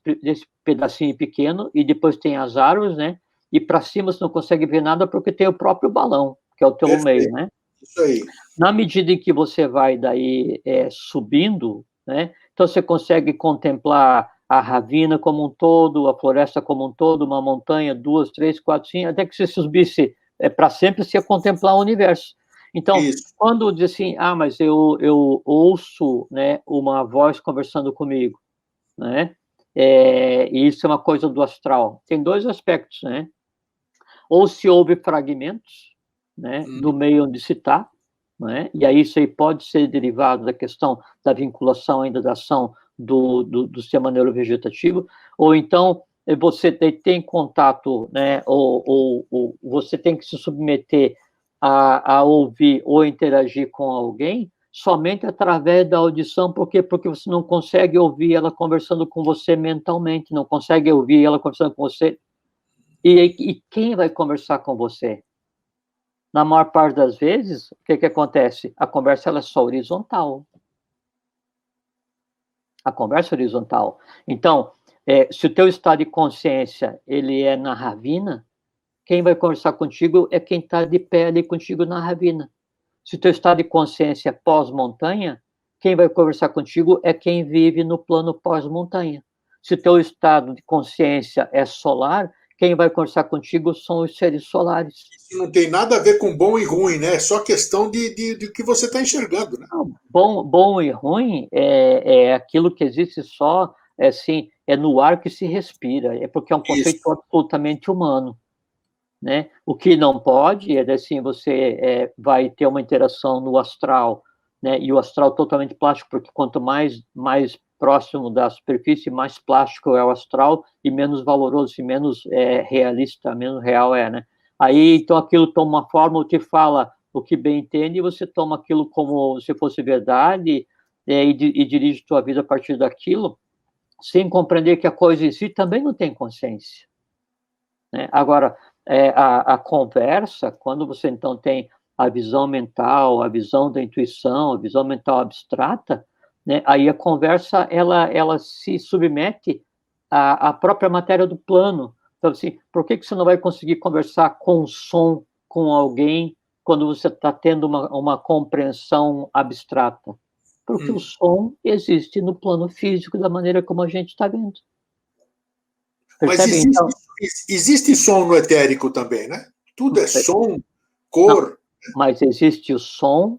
Speaker 2: pedacinho pequeno, e depois tem as árvores, né? E para cima você não consegue ver nada porque tem o próprio balão, que é o teu meio, né?
Speaker 1: Isso aí.
Speaker 2: Na medida em que você vai daí subindo, né? Então você consegue contemplar a ravina como um todo, a floresta como um todo, uma montanha, 2, 3, 4, 5, até que você subisse para sempre, você ia contemplar o universo. Então, isso, quando diz assim, mas eu ouço, né, uma voz conversando comigo, né? E isso é uma coisa do astral. Tem dois aspectos, né? Ou se ouve fragmentos, né, do meio onde se está, né? E aí isso aí pode ser derivado da questão da vinculação ainda da ação do sistema neurovegetativo, ou então você tem contato, né, ou você tem que se submeter a ouvir ou interagir com alguém somente através da audição, porque você não consegue ouvir ela conversando com você mentalmente, não consegue ouvir ela conversando com você. E quem vai conversar com você? Na maior parte das vezes, o que acontece? A conversa ela é só horizontal. A conversa é horizontal. Então, se o teu estado de consciência ele é na ravina, quem vai conversar contigo é quem está de pé ali contigo na ravina. Se o teu estado de consciência é pós-montanha, quem vai conversar contigo é quem vive no plano pós-montanha. Se o teu estado de consciência é solar, quem vai conversar contigo são os seres solares.
Speaker 1: Isso não tem nada a ver com bom e ruim, né? É só questão de que você está enxergando, né?
Speaker 2: Não, bom e ruim é aquilo que existe só, assim, é no ar que se respira, é porque é um conceito isso, absolutamente humano, né? O que não pode é assim, você vai ter uma interação no astral, né? E o astral totalmente plástico, porque quanto mais próximo da superfície, mais plástico é o astral e menos valoroso e menos realista, menos real né? Aí, então, aquilo toma uma forma, te fala o que bem entende, e você toma aquilo como se fosse verdade e dirige tua vida a partir daquilo, sem compreender que a coisa em si também não tem consciência, né? Agora, a conversa, quando você, então, tem a visão mental, a visão da intuição, a visão mental abstrata, né? Aí a conversa, ela se submete à própria matéria do plano. Então, assim, por que você não vai conseguir conversar com som com alguém quando você está tendo uma compreensão abstrata? Porque o som existe no plano físico da maneira como a gente está vendo.
Speaker 1: Percebe? Mas então, existe som no etérico também, né? Tudo é som, cor.
Speaker 2: Não, mas existe o som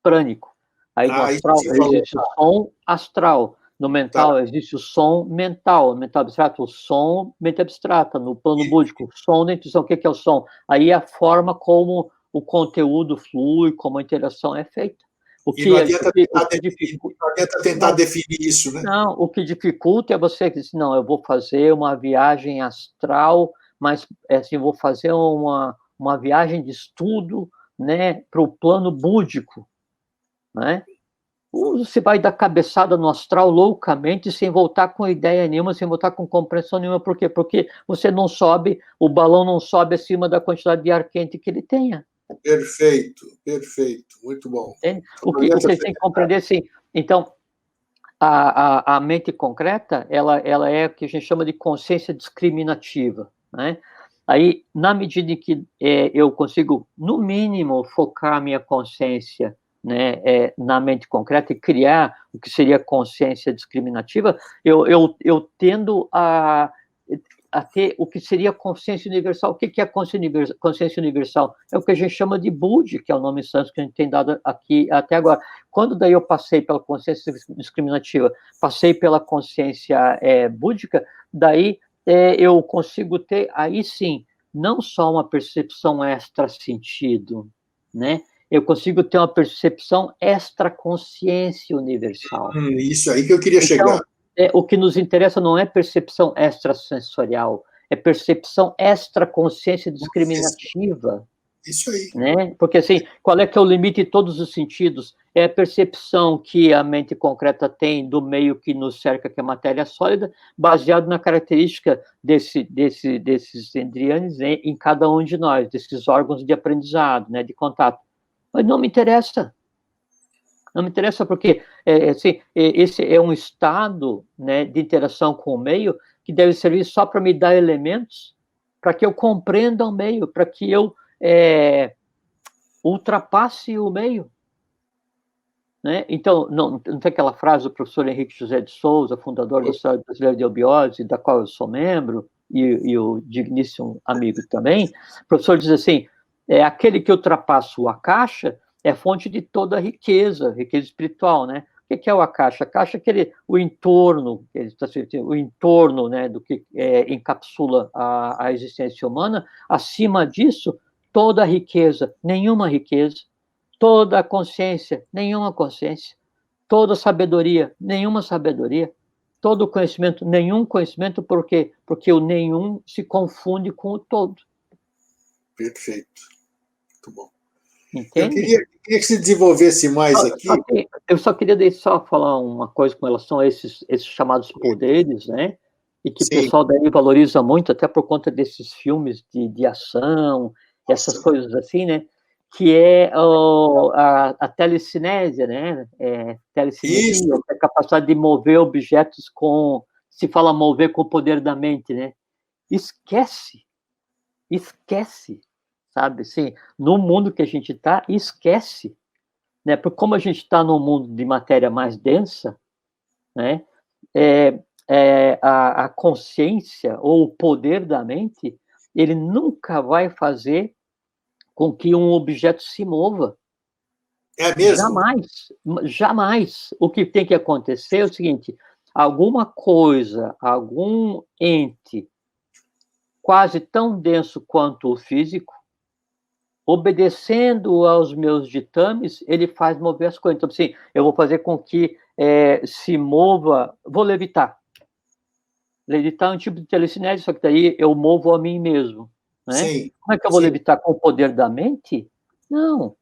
Speaker 2: prânico. Aí no astral existe o som astral. No mental existe o som mental. No mental abstrato, o som mente abstrata. No plano búdico, o som da intuição. O que é o som? Aí a forma como o conteúdo flui, como a interação é feita.
Speaker 1: Não adianta tentar definir isso, né?
Speaker 2: Não, o que dificulta é você dizer, não, eu vou fazer uma viagem astral, mas assim, vou fazer uma viagem de estudo né, para o plano búdico, né? Você vai dar cabeçada no astral loucamente, sem voltar com ideia nenhuma, sem voltar com compreensão nenhuma. Por quê? Porque você não sobe, o balão não sobe acima da quantidade de ar quente que ele tenha.
Speaker 1: Perfeito, perfeito, muito bom.
Speaker 2: O que vocês têm que compreender, sim. Então, a mente concreta, ela é o que a gente chama de consciência discriminativa, né? Aí, na medida em que eu consigo, no mínimo, focar a minha consciência, né, na mente concreta e criar o que seria consciência discriminativa, eu tendo a ter o que seria consciência universal. O que é consciência universal? É o que a gente chama de Budi, que é o nome sânscrito que a gente tem dado aqui até agora. Quando daí eu passei pela consciência discriminativa, passei pela consciência búdica, daí eu consigo ter, aí sim, não só uma percepção extra-sentido, né? Eu consigo ter uma percepção extra-consciência universal.
Speaker 1: Isso aí que eu queria chegar.
Speaker 2: O que nos interessa não é percepção extrasensorial, é percepção extraconsciência discriminativa.
Speaker 1: Isso aí.
Speaker 2: Né? Porque, assim, qual é que é o limite em todos os sentidos? É a percepção que a mente concreta tem do meio que nos cerca, que é matéria sólida, baseado na característica desses embriões em cada um de nós, desses órgãos de aprendizado, né, de contato. Mas não me interessa. Não me interessa porque assim, esse é um estado, né, de interação com o meio que deve servir só para me dar elementos para que eu compreenda o meio, para que eu ultrapasse o meio. Né? Então, não tem aquela frase do professor Henrique José de Souza, fundador da Sociedade Brasileira de Eubiose, da qual eu sou membro, e o digníssimo amigo também. O professor diz assim, aquele que ultrapassa o Akasha é fonte de toda a riqueza espiritual, né? O que é o Akasha? Akasha é o entorno, o entorno, né, do que encapsula a existência humana. Acima disso, toda a riqueza, nenhuma riqueza. Toda a consciência, nenhuma consciência. Toda a sabedoria, nenhuma sabedoria. Todo conhecimento, nenhum conhecimento. Por quê? Porque o nenhum se confunde com o todo.
Speaker 1: Perfeito. Muito bom.
Speaker 2: Entende?
Speaker 1: Eu queria que se desenvolvesse mais aqui.
Speaker 2: Eu só queria só falar uma coisa com relação a esses chamados poderes, né? E que
Speaker 1: Sim.
Speaker 2: O pessoal daí valoriza muito, até por conta desses filmes de ação, essas coisas assim, né? Que é a telecinésia, né? Telecinesia, a capacidade de mover objetos se fala mover com o poder da mente, né? Esquece, sabe? Assim, no mundo que a gente está, esquece. Né? Porque como a gente está num mundo de matéria mais densa, né? A consciência ou o poder da mente, ele nunca vai fazer com que um objeto se mova.
Speaker 1: É mesmo?
Speaker 2: Jamais, jamais. O que tem que acontecer é o seguinte, alguma coisa, algum ente quase tão denso quanto o físico, obedecendo aos meus ditames, ele faz mover as coisas. Então, assim, eu vou fazer com que se mova... Vou levitar. Levitar é um tipo de telecinese, só que daí eu movo a mim mesmo. Né?
Speaker 1: Sim.
Speaker 2: Como é que eu vou levitar? Com o poder da mente? Não.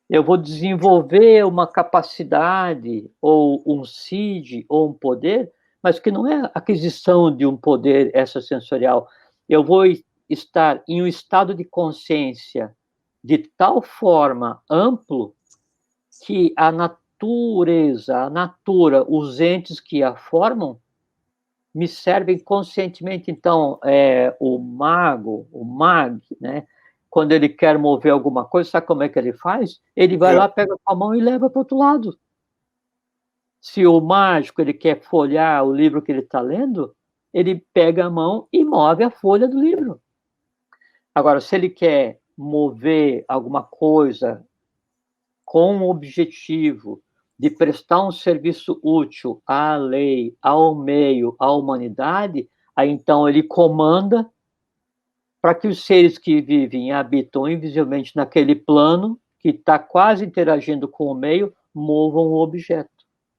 Speaker 2: Eu vou desenvolver uma capacidade, ou um seed, ou um poder, mas que não é aquisição de um poder extrasensorial. Eu vou estar em um estado de consciência de tal forma amplo que a natureza, os entes que a formam, me servem conscientemente. Então, o mag, né? Quando ele quer mover alguma coisa, sabe como é que ele faz? Ele vai lá, pega com a mão e leva para o outro lado. Se o mágico ele quer folhear o livro que ele está lendo, ele pega a mão e move a folha do livro. Agora, se ele quer mover alguma coisa com o objetivo de prestar um serviço útil à lei, ao meio, à humanidade, aí então ele comanda para que os seres que vivem e habitam invisivelmente naquele plano, que está quase interagindo com o meio, movam o objeto,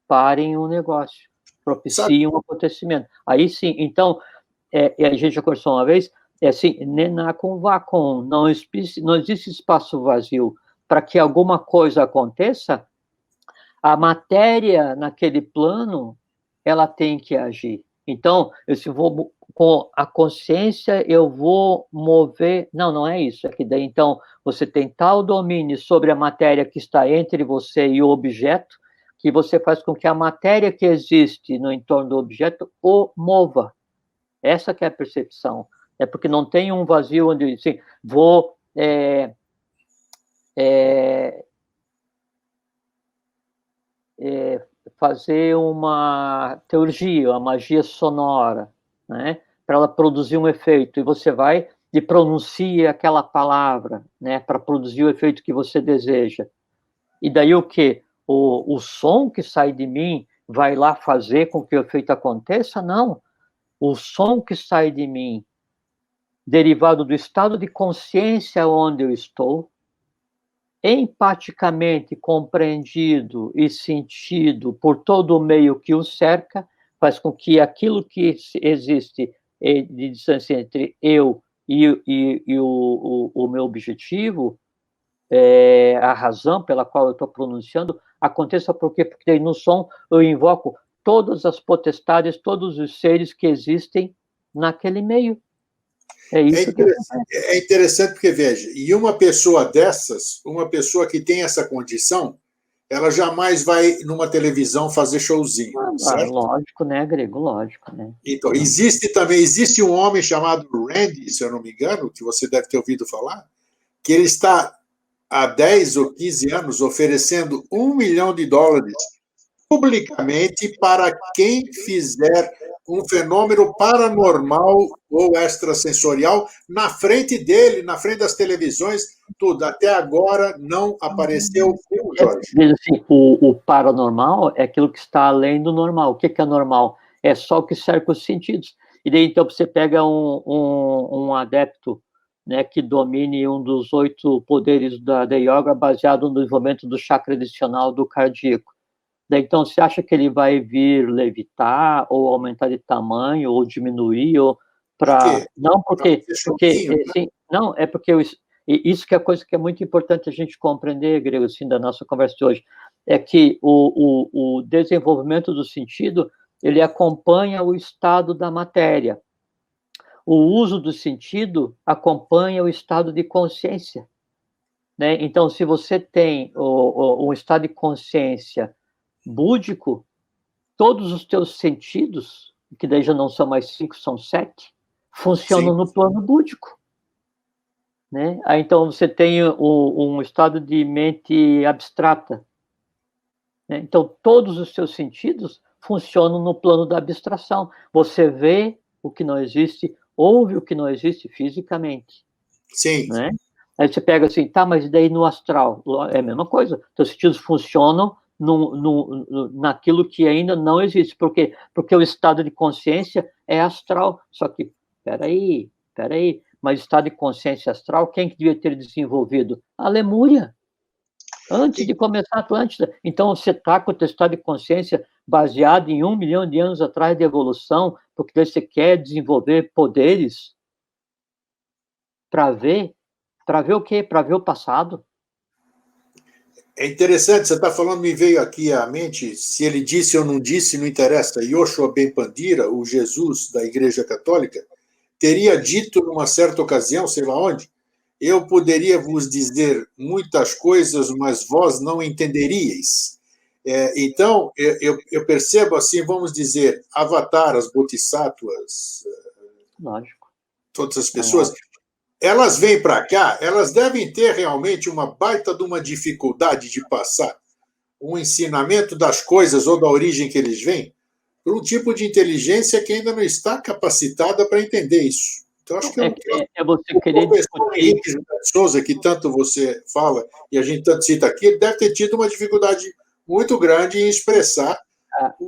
Speaker 2: parem o negócio, propiciem um acontecimento. Aí sim, então, a gente já conversou uma vez, É assim, nenacum vacum, não existe espaço vazio. Para que alguma coisa aconteça, a matéria naquele plano, ela tem que agir. Então, se vou com a consciência, eu vou mover. Não, não é isso. É que daí, então, você tem tal domínio sobre a matéria que está entre você e o objeto, que você faz com que a matéria que existe no entorno do objeto o mova. Essa que é a percepção. É porque não tem um vazio onde, assim, vou fazer uma teurgia, uma magia sonora, né? Para ela produzir um efeito, e você vai e pronuncia aquela palavra, né? Para produzir o efeito que você deseja. E daí o quê? O som que sai de mim vai lá fazer com que o efeito aconteça? Não. O som que sai de mim, derivado do estado de consciência onde eu estou, empaticamente compreendido e sentido por todo o meio que o cerca, faz com que aquilo que existe de distância entre eu e o meu objetivo, a razão pela qual eu estou pronunciando, aconteça por quê? Porque no som eu invoco todas as potestades, todos os seres que existem naquele meio. É isso que acontece.
Speaker 1: É interessante porque, veja, e uma pessoa dessas, uma pessoa que tem essa condição, ela jamais vai numa televisão fazer showzinho, certo?
Speaker 2: Lógico, né, Grego? Lógico, né?
Speaker 1: Então, existe um homem chamado Randy, se eu não me engano, que você deve ter ouvido falar, que ele está há 10 ou 15 anos oferecendo $1 milhão publicamente para quem fizer um fenômeno paranormal ou extrasensorial na frente dele, na frente das televisões, tudo. Até agora não apareceu um, Jorge.
Speaker 2: Assim, o paranormal é aquilo que está além do normal. O que é normal? É só o que cerca os sentidos. E daí, então, você pega um adepto, né, que domine um dos 8 poderes da yoga, baseado no desenvolvimento do chakra adicional do cardíaco. Daí, então, você acha que ele vai vir levitar, ou aumentar de tamanho, ou diminuir, ou para... Não, porque assim, não, é porque isso que é a coisa que é muito importante a gente compreender, Grego, assim, da nossa conversa de hoje, é que o desenvolvimento do sentido, ele acompanha o estado da matéria. O uso do sentido acompanha o estado de consciência, né? Então, se você tem um estado de consciência búdico, todos os teus sentidos, que daí já não são mais 5, são 7, funcionam no plano búdico, né? Aí, então, você tem um estado de mente abstrata, né? Então, todos os seus sentidos funcionam no plano da abstração. Você vê o que não existe, ouve o que não existe fisicamente.
Speaker 1: Sim.
Speaker 2: Né? Aí você pega assim, tá, mas daí no astral? É a mesma coisa. Teus sentidos funcionam naquilo que ainda não existe. Por quê? Porque o estado de consciência é astral. Só que, peraí, mas estado de consciência astral, quem que devia ter desenvolvido? A Lemúria, antes de começar a Atlântida. Então, você está com o teu estado de consciência baseado em 1 milhão de anos atrás de evolução, porque você quer desenvolver poderes para ver o quê? Para ver o passado.
Speaker 1: É interessante, você está falando, me veio aqui à mente, se ele disse ou não disse, não interessa, Yoshua Ben Pandira, o Jesus da Igreja Católica, teria dito numa certa ocasião, sei lá onde, eu poderia vos dizer muitas coisas, mas vós não entenderíeis. Então, eu percebo assim, vamos dizer, Avatar, as Bodhisattvas,
Speaker 2: lógico,
Speaker 1: todas as pessoas, elas vêm para cá, elas devem ter realmente uma baita de uma dificuldade de passar um ensinamento das coisas ou da origem que eles vêm para um tipo de inteligência que ainda não está capacitada para entender isso. Então, acho que
Speaker 2: você querer
Speaker 1: o professor Henrique Souza, que tanto você fala e a gente tanto cita aqui, ele deve ter tido uma dificuldade muito grande em expressar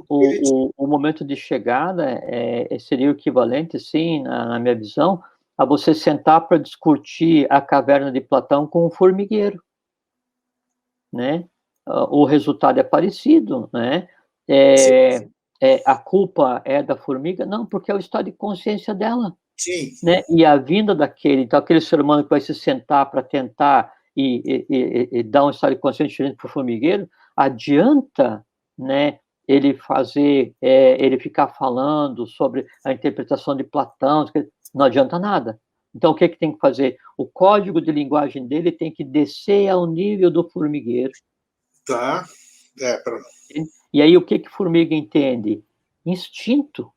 Speaker 2: o momento de chegada seria o equivalente, sim, na minha visão, a você sentar para discutir a caverna de Platão com um formigueiro, né? O resultado é parecido, né? A culpa é da formiga? Não, porque é o estado de consciência dela.
Speaker 1: Sim.
Speaker 2: Né? E a vinda daquele, então aquele ser humano que vai se sentar para tentar e dar um estado de consciência diferente para o formigueiro, adianta, né, ele fazer, ele ficar falando sobre a interpretação de Platão, não adianta nada. Então, o que tem que fazer? O código de linguagem dele tem que descer ao nível do formigueiro.
Speaker 1: Tá.
Speaker 2: E aí, o que formiga entende? Instinto.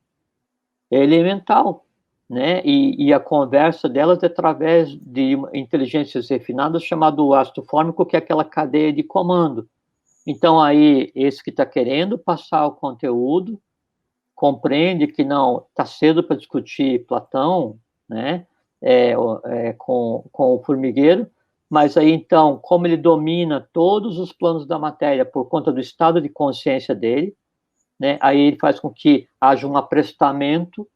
Speaker 2: É elemental. Né? E a conversa delas é através de inteligências refinadas, chamado ácido fórmico, que é aquela cadeia de comando. Então, aí, esse que está querendo passar o conteúdo, compreende que não está cedo para discutir Platão, né? Com o formigueiro, mas aí, então, como ele domina todos os planos da matéria por conta do estado de consciência dele, né? Aí ele faz com que haja um aprestamento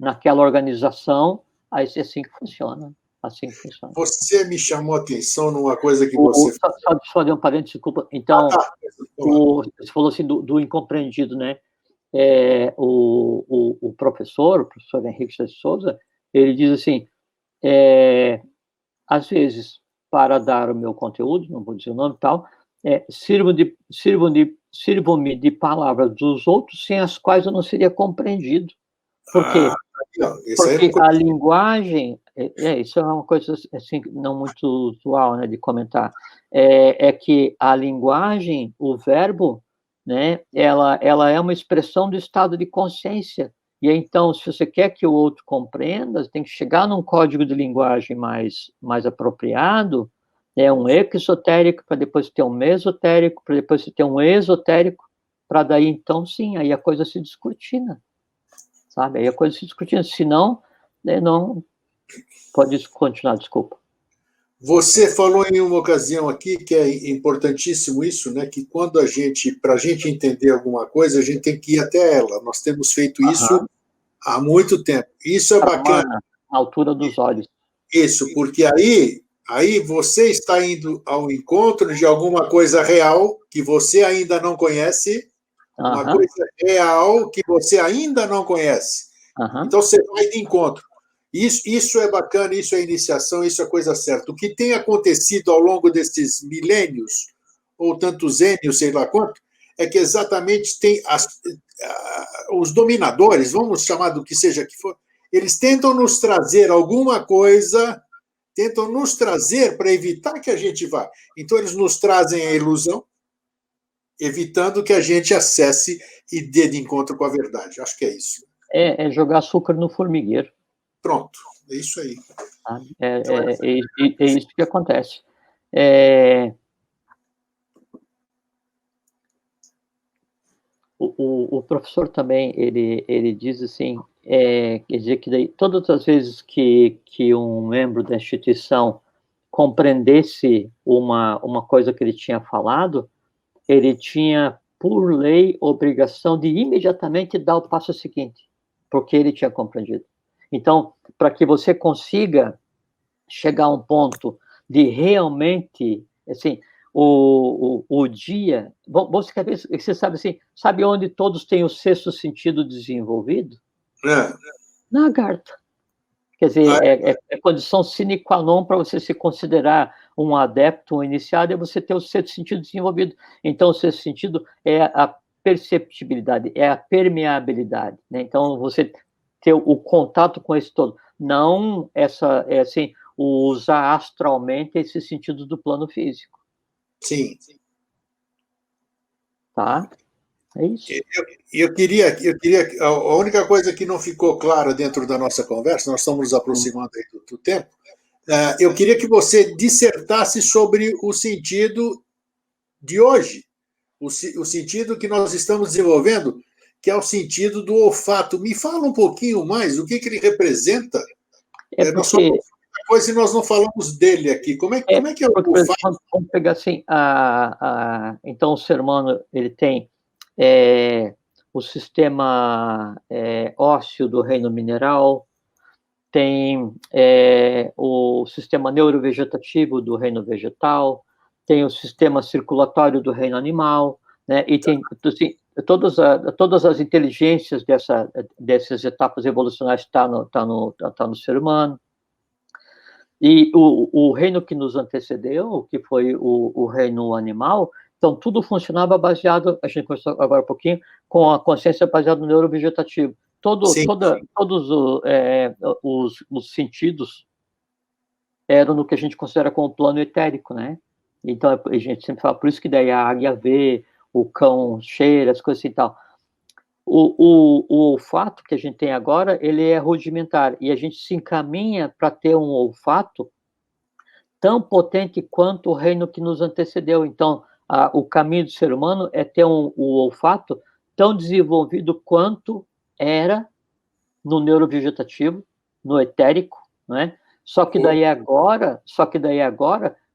Speaker 2: naquela organização, aí é assim que funciona. Assim que funciona.
Speaker 1: Você me chamou a atenção numa coisa que você falou.
Speaker 2: Só de um parênteses, desculpa. Então, você falou assim do incompreendido, né? O professor Henrique de Souza, ele diz assim, às vezes, para dar o meu conteúdo, não vou dizer o nome e tal, sirvam-me de palavras dos outros sem as quais eu não seria compreendido. Por quê? Porque a linguagem, isso é uma coisa assim, não muito usual, né, de comentar, é que a linguagem, o verbo, né, ela é uma expressão do estado de consciência. E então, se você quer que o outro compreenda, você tem que chegar num código de linguagem mais apropriado, um exotérico, para depois ter um mesotérico, para depois ter um esotérico, para daí, então, sim, aí a coisa se descortina. Sabe? Aí a coisa se discutindo, senão, né, não pode continuar, desculpa.
Speaker 1: Você falou em uma ocasião aqui que é importantíssimo isso, né? Que quando para a gente entender alguma coisa, a gente tem que ir até ela. Nós temos feito isso há muito tempo. Isso é bacana.
Speaker 2: Na altura dos olhos.
Speaker 1: Isso, porque aí você está indo ao encontro de alguma coisa real que você ainda não conhece, uma coisa real que você ainda não conhece. Então você vai de encontro. Isso é bacana, isso é iniciação, isso é coisa certa. O que tem acontecido ao longo desses milênios, ou tantos ênios, sei lá quanto, é que exatamente tem os dominadores, vamos chamar do que seja que for, eles tentam nos trazer alguma coisa, tentam nos trazer para evitar que a gente vá. Então, eles nos trazem a ilusão, evitando que a gente acesse e dê de encontro com a verdade. Acho que é isso.
Speaker 2: É jogar açúcar no formigueiro.
Speaker 1: Pronto, é isso aí.
Speaker 2: É isso que acontece. O professor também, ele diz assim, quer dizer que daí, todas as vezes que um membro da instituição compreendesse uma coisa que ele tinha falado, ele tinha, por lei, obrigação de imediatamente dar o passo seguinte, porque ele tinha compreendido. Então, para que você consiga chegar a um ponto de realmente, assim, o dia... Você sabe assim, sabe onde todos têm o sexto sentido desenvolvido? Na lagarta. Quer dizer, é condição sine qua non para você se considerar um adepto, um iniciado, é você ter o sexto sentido desenvolvido. Então, o sexto sentido é a perceptibilidade, é a permeabilidade, né? Então, você ter o contato com esse todo. Não assim, usar astralmente esse sentido do plano físico.
Speaker 1: Sim.
Speaker 2: Tá? É isso.
Speaker 1: Eu queria, a única coisa que não ficou clara dentro da nossa conversa, nós estamos nos aproximando aí do tempo, eu queria que você dissertasse sobre o sentido de hoje, o sentido que nós estamos desenvolvendo, que é o sentido do olfato. Me fala um pouquinho mais, o que ele representa? Nós falamos muita coisa e nós não falamos dele aqui. Como é que é o olfato?
Speaker 2: Vamos pegar assim, então o ser humano, ele tem o sistema ósseo do reino mineral, tem o sistema neurovegetativo do reino vegetal, tem o sistema circulatório do reino animal, né? E tem, assim, todas as inteligências dessas etapas evolucionais tá no ser humano. E o reino que nos antecedeu, que foi o reino animal, então tudo funcionava baseado, a gente conversou agora um pouquinho, com a consciência baseada no neurovegetativo. Todos os sentidos eram no que a gente considera como plano etérico, né? Então, a gente sempre fala, por isso que daí a águia vê, o cão cheira, as coisas assim e tal. O olfato que a gente tem agora, ele é rudimentar, e a gente se encaminha para ter um olfato tão potente quanto o reino que nos antecedeu. Então, o caminho do ser humano é ter o olfato tão desenvolvido quanto era no neurovegetativo, no etérico, né? Só que daí agora,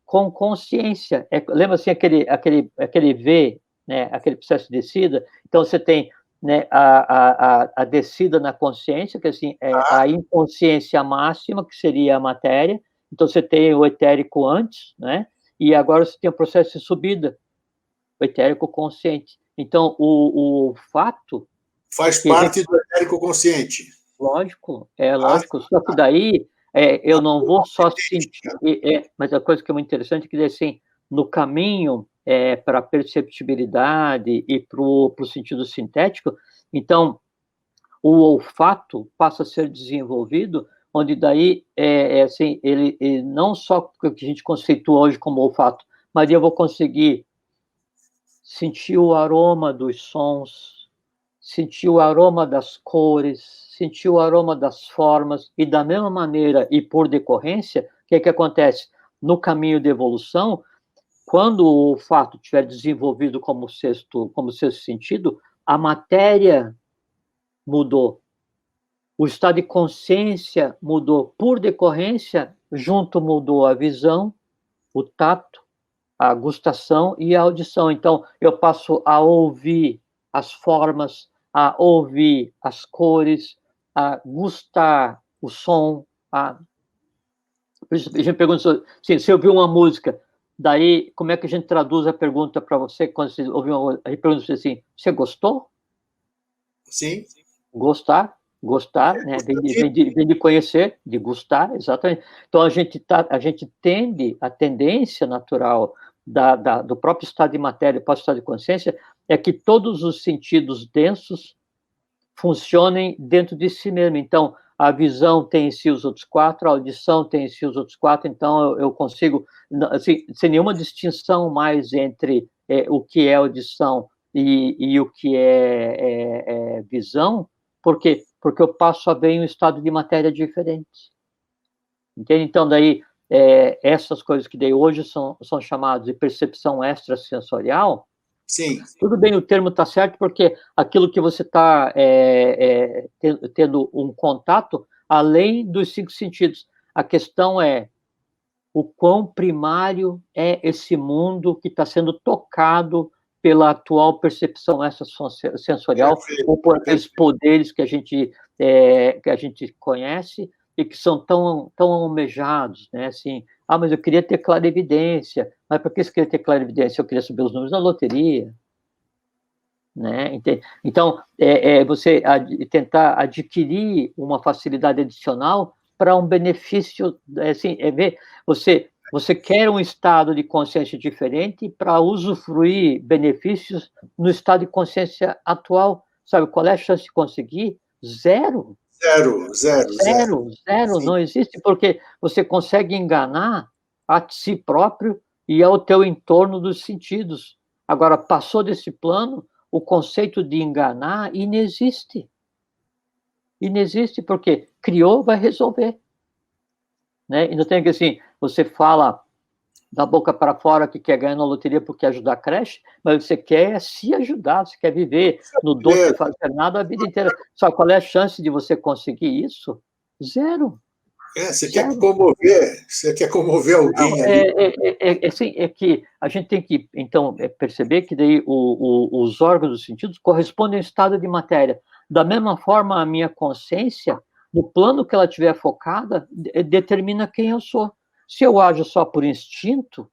Speaker 2: com consciência. Lembra assim aquele V, né? Aquele processo de descida? Então você tem, né, a descida na consciência, que assim é a inconsciência máxima, que seria a matéria. Então você tem o etérico antes, né? E agora você tem o processo de subida, o etérico consciente. Então o fato
Speaker 1: faz parte do etérico consciente.
Speaker 2: Lógico, lógico. Só que daí eu não vou só sentir. Mas a coisa que é muito interessante é que, assim, no caminho para a perceptibilidade e para o sentido sintético, então, o olfato passa a ser desenvolvido, onde daí, assim, ele não só o que a gente conceitua hoje como olfato, mas eu vou conseguir sentir o aroma dos sons, sentir o aroma das cores, sentir o aroma das formas, e da mesma maneira, e por decorrência, o que acontece? No caminho de evolução, quando o olfato tiver desenvolvido como sexto sentido, a matéria mudou, o estado de consciência mudou, por decorrência, junto mudou a visão, o tato, a gustação e a audição. Então, eu passo a ouvir as formas, a ouvir as cores, a gustar o som. Por isso, a gente pergunta assim, se eu ouvir uma música, daí, como é que a gente traduz a pergunta para você quando você ouviu uma música? A gente pergunta assim, você gostou?
Speaker 1: Sim.
Speaker 2: Gostar, né? Vem de conhecer, de gustar, exatamente. Então, a gente tende, a tendência natural do próprio estado de matéria, do próprio estado de consciência, é que todos os sentidos densos funcionem dentro de si mesmo. Então, a visão tem em si os outros quatro, a audição tem em si os outros quatro, então eu consigo, assim, sem nenhuma distinção mais entre o que é audição e o que é visão. Por quê? Porque eu passo a ver em um estado de matéria diferente. Entende? Então, daí, essas coisas que daí hoje são chamadas de percepção extrasensorial.
Speaker 1: Sim.
Speaker 2: Tudo bem, o termo está certo, porque aquilo que você está tendo um contato além dos 5 sentidos. A questão é o quão primário é esse mundo que está sendo tocado pela atual percepção extrasensorial, ou por aqueles poderes que a gente conhece e que são tão almejados, né? Assim, mas eu queria ter clarividência. Mas por que você queria ter clarividência? Eu queria saber os números da loteria. Né? Então, você tentar adquirir uma facilidade adicional para um benefício, assim, ver, você quer um estado de consciência diferente para usufruir benefícios no estado de consciência atual, sabe? Qual é a chance de conseguir? Zero. Não existe, porque você consegue enganar a si próprio e ao teu entorno dos sentidos. Agora, passou desse plano, o conceito de enganar inexiste. Inexiste, porque criou, vai resolver. Né? E não tem que, assim, você fala da boca para fora que quer ganhar na loteria porque quer ajudar a creche, mas você quer se ajudar, você quer viver no doce de fazer nada a vida inteira. Só qual é a chance de você conseguir isso? Zero.
Speaker 1: Você quer comover alguém ali.
Speaker 2: Assim, é que a gente tem que, então, perceber que daí os órgãos dos sentidos correspondem ao estado de matéria. Da mesma forma, a minha consciência, no plano que ela estiver focada, determina quem eu sou. Se eu ajo só por instinto,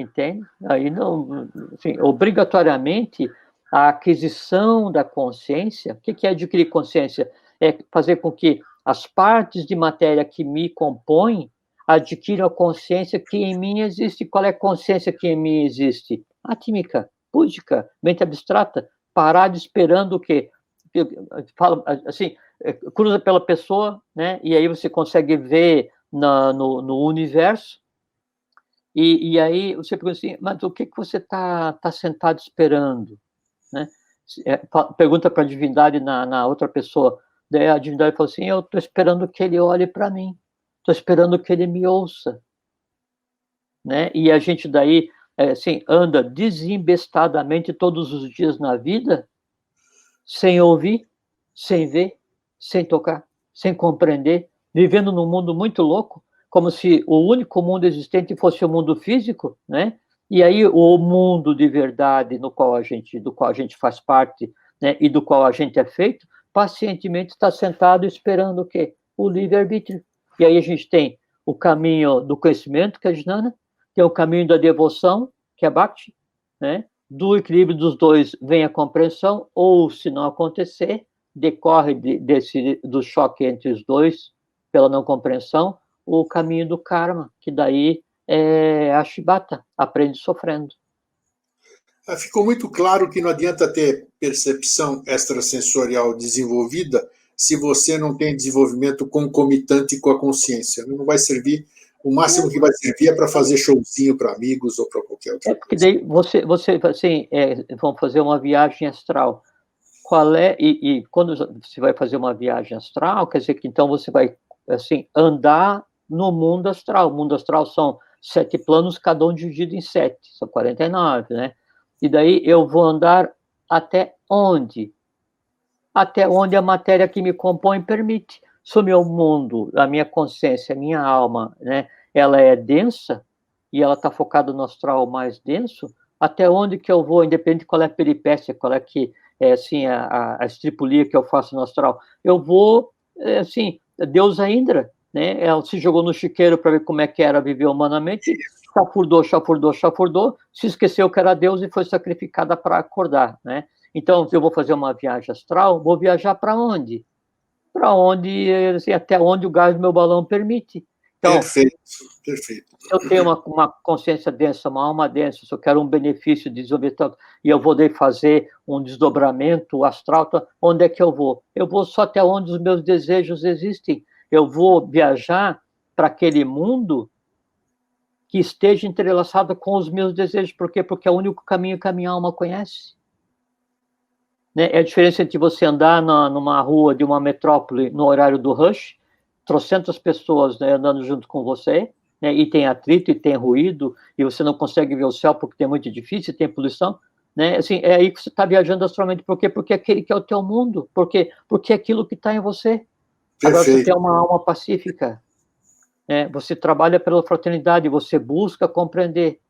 Speaker 2: entende? Aí não, assim, obrigatoriamente, a aquisição da consciência, o que é adquirir consciência? É fazer com que as partes de matéria que me compõem adquiram a consciência que em mim existe. Qual é a consciência que em mim existe? Atômica, búdica, mente abstrata, parado esperando o quê? Fala assim, cruza pela pessoa, né? E aí você consegue ver no universo, e aí você pergunta assim, mas o que você está sentado esperando? Né? Pergunta para a divindade na outra pessoa, daí a divindade fala assim, eu estou esperando que ele olhe para mim, estou esperando que ele me ouça. Né? E a gente daí assim, anda desembestadamente todos os dias na vida, sem ouvir, sem ver, sem tocar, sem compreender, vivendo num mundo muito louco, como se o único mundo existente fosse o mundo físico, né? E aí o mundo de verdade do qual a gente faz parte, né, e do qual a gente é feito, pacientemente está sentado esperando o quê? O livre-arbítrio. E aí a gente tem o caminho do conhecimento, que é a Jnana, tem o caminho da devoção, que é Bhakti, né? Do equilíbrio dos dois vem a compreensão, ou, se não acontecer, decorre do choque entre os dois, pela não compreensão, o caminho do karma, que daí é a Shibata, aprende sofrendo.
Speaker 1: Ficou muito claro que não adianta ter percepção extrasensorial desenvolvida se você não tem desenvolvimento concomitante com a consciência. Não vai servir, o máximo que vai servir é para fazer showzinho para amigos ou para qualquer outra coisa.
Speaker 2: Porque daí você assim, vamos fazer uma viagem astral. Qual é, e quando você vai fazer uma viagem astral, quer dizer que então você vai, assim, andar no mundo astral. O mundo astral são 7 planos, cada um dividido em 7, são 49, né? E daí eu vou andar até onde? Até onde a matéria que me compõe permite. Se o meu mundo, a minha consciência, a minha alma, né, ela é densa, e ela está focada no astral mais denso, até onde que eu vou, independente de qual é a peripécia, qual é que assim, a estripulia que eu faço no astral, eu vou, assim, deusa Indra, né? Ela se jogou no chiqueiro para ver como é que era viver humanamente, chafurdou, se esqueceu que era Deus e foi sacrificada para acordar, né? Então, se eu vou fazer uma viagem astral, vou viajar para onde? Para onde, assim, até onde o gás do meu balão permite. Então,
Speaker 1: perfeito, perfeito.
Speaker 2: Se eu tenho uma consciência densa, uma alma densa, se eu quero um benefício de desenvolvimento e eu vou fazer um desdobramento astral, onde é que eu vou? Eu vou só até onde os meus desejos existem. Eu vou viajar para aquele mundo que esteja entrelaçado com os meus desejos. Por quê? Porque é o único caminho que a minha alma conhece. Né? É a diferença entre você andar numa rua de uma metrópole no horário do rush, trocentas pessoas, né, andando junto com você, né, e tem atrito, e tem ruído, e você não consegue ver o céu porque tem muito edifício, tem poluição, né? Assim, é aí que você está viajando astralmente. Por quê? Porque é aquele que é o teu mundo, porque é aquilo que está em você. Perfeito. Agora você tem uma alma pacífica, né? Você trabalha pela fraternidade, você busca compreender,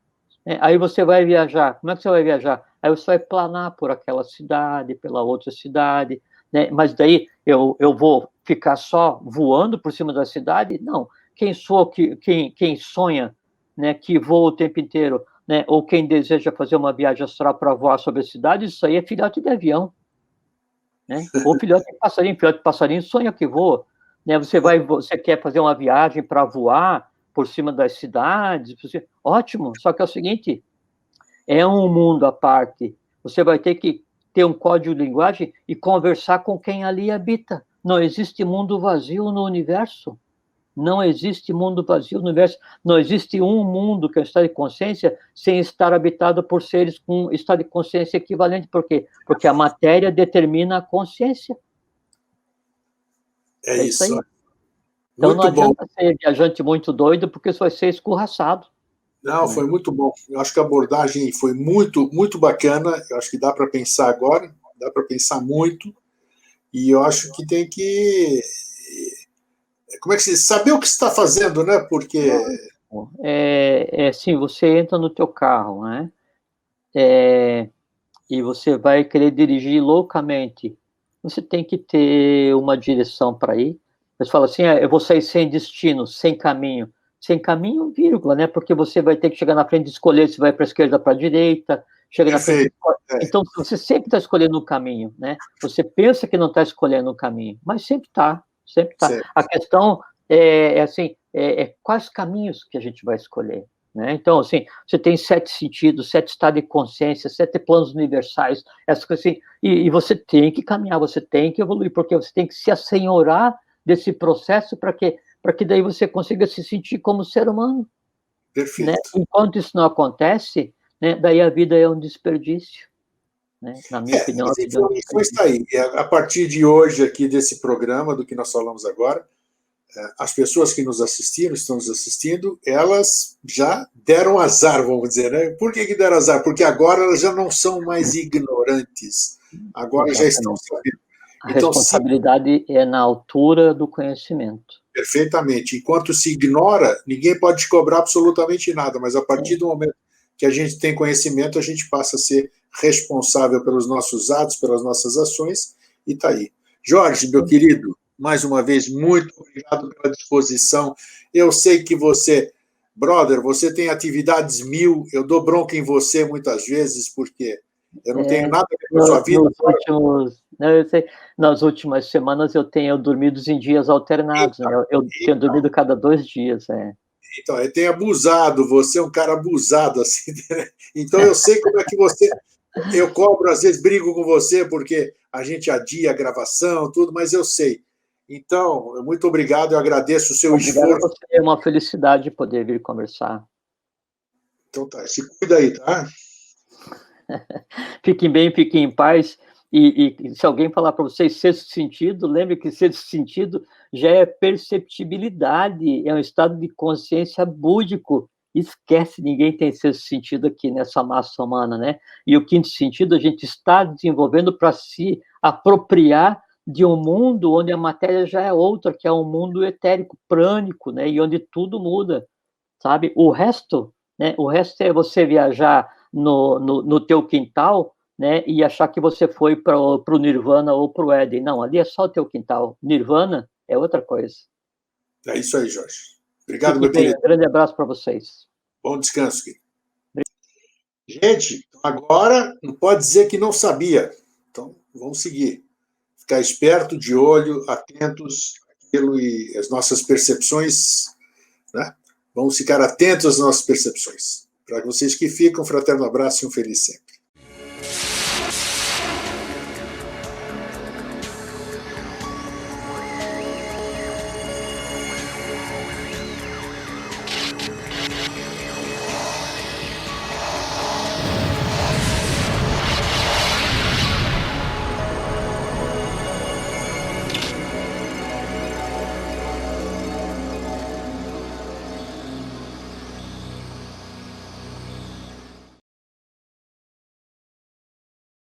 Speaker 2: né? Aí você vai viajar. Como é que você vai viajar? Aí você vai planar por aquela cidade, pela outra cidade, né? Mas daí eu vou ficar só voando por cima da cidade? Não. Quem sonha, né, que voa o tempo inteiro, né, ou quem deseja fazer uma viagem astral para voar sobre a cidade, isso aí é filhote de avião, né? Ou filhote de passarinho sonha que voa, né? Você quer fazer uma viagem para voar por cima das cidades, ótimo, só que é o seguinte, é um mundo à parte, você vai ter que ter um código de linguagem e conversar com quem ali habita. Não existe mundo vazio no universo. Não existe mundo vazio no universo. Não existe um mundo que é o estado de consciência sem estar habitado por seres com estado de consciência equivalente. Por quê? Porque a matéria determina a consciência.
Speaker 1: É isso aí.
Speaker 2: Então não adianta ser viajante muito doido, porque você vai ser escorraçado.
Speaker 1: Não, foi muito bom. Eu acho que a abordagem foi muito, muito bacana. Eu acho que dá para pensar agora, dá para pensar muito. E eu acho que tem que... Como é que se saber o que está fazendo, né? Porque
Speaker 2: sim, você entra no teu carro, né? E você vai querer dirigir loucamente. Você tem que ter uma direção para ir. Você fala assim, eu vou sair sem destino, sem caminho. sem caminho, vírgula, né? Porque você vai ter que chegar na frente e escolher se vai para a esquerda ou para a direita, chega na frente. Então, você sempre está escolhendo um caminho, né? Você pensa que não está escolhendo um caminho, mas sempre está, sempre está. A questão assim, quais caminhos que a gente vai escolher, né? Então, assim, você tem 7 sentidos, 7 estados de consciência, 7 planos universais, essas coisas assim, e você tem que caminhar, você tem que evoluir, porque você tem que se assenhorar desse processo para que daí você consiga se sentir como ser humano.
Speaker 1: Perfeito.
Speaker 2: Né? Enquanto isso não acontece, né, daí a vida é um desperdício. Né? Na minha opinião, a vida é um desperdício.
Speaker 1: Está aí. A partir de hoje, aqui desse programa, do que nós falamos agora, as pessoas que nos assistiram, estão nos assistindo, elas já deram azar, vamos dizer, né? Por que deram azar? Porque agora elas já não são mais ignorantes. Agora já estão sabendo.
Speaker 2: A responsabilidade é na altura do conhecimento.
Speaker 1: Perfeitamente. Enquanto se ignora, ninguém pode te cobrar absolutamente nada, mas a partir do momento que a gente tem conhecimento, a gente passa a ser responsável pelos nossos atos, pelas nossas ações, e está aí. Jorge, meu querido, mais uma vez, muito obrigado pela disposição. Eu sei que você, brother, você tem atividades 1000, eu dou bronca em você muitas vezes, porque eu não tenho nada a ver com a sua vida.
Speaker 2: Eu sei, nas últimas semanas eu tenho dormido em dias alternados, né? Eu tinha dormido cada 2 dias.
Speaker 1: Então, eu tenho abusado, você é um cara abusado, assim, né? Então eu sei como é que você... Eu cobro, às vezes brigo com você, porque a gente adia a gravação, tudo, mas eu sei. Então, muito obrigado, eu agradeço o seu esforço.
Speaker 2: Você, é uma felicidade poder vir conversar.
Speaker 1: Então tá, se cuida aí, tá?
Speaker 2: Fiquem bem, fiquem em paz. E se alguém falar para vocês sexto sentido, lembre que sexto sentido já é perceptibilidade, é um estado de consciência búdico. Esquece, ninguém tem sexto sentido aqui nessa massa humana, né? E o quinto sentido a gente está desenvolvendo para se apropriar de um mundo onde a matéria já é outra, que é um mundo etérico, prânico, né? E onde tudo muda, sabe? O resto, né? O resto é você viajar no teu quintal, né, e achar que você foi para o Nirvana ou para o Éden. Não, ali é só o teu quintal. Nirvana é outra coisa.
Speaker 1: É isso aí, Jorge. Obrigado, meu querido.
Speaker 2: Um grande abraço para vocês.
Speaker 1: Bom descanso, querido. Gente, agora não pode dizer que não sabia. Então, vamos seguir. Ficar esperto, de olho, atentos àquilo e as nossas percepções, né? Vamos ficar atentos às nossas percepções. Para vocês que ficam, um fraterno abraço e um feliz sempre.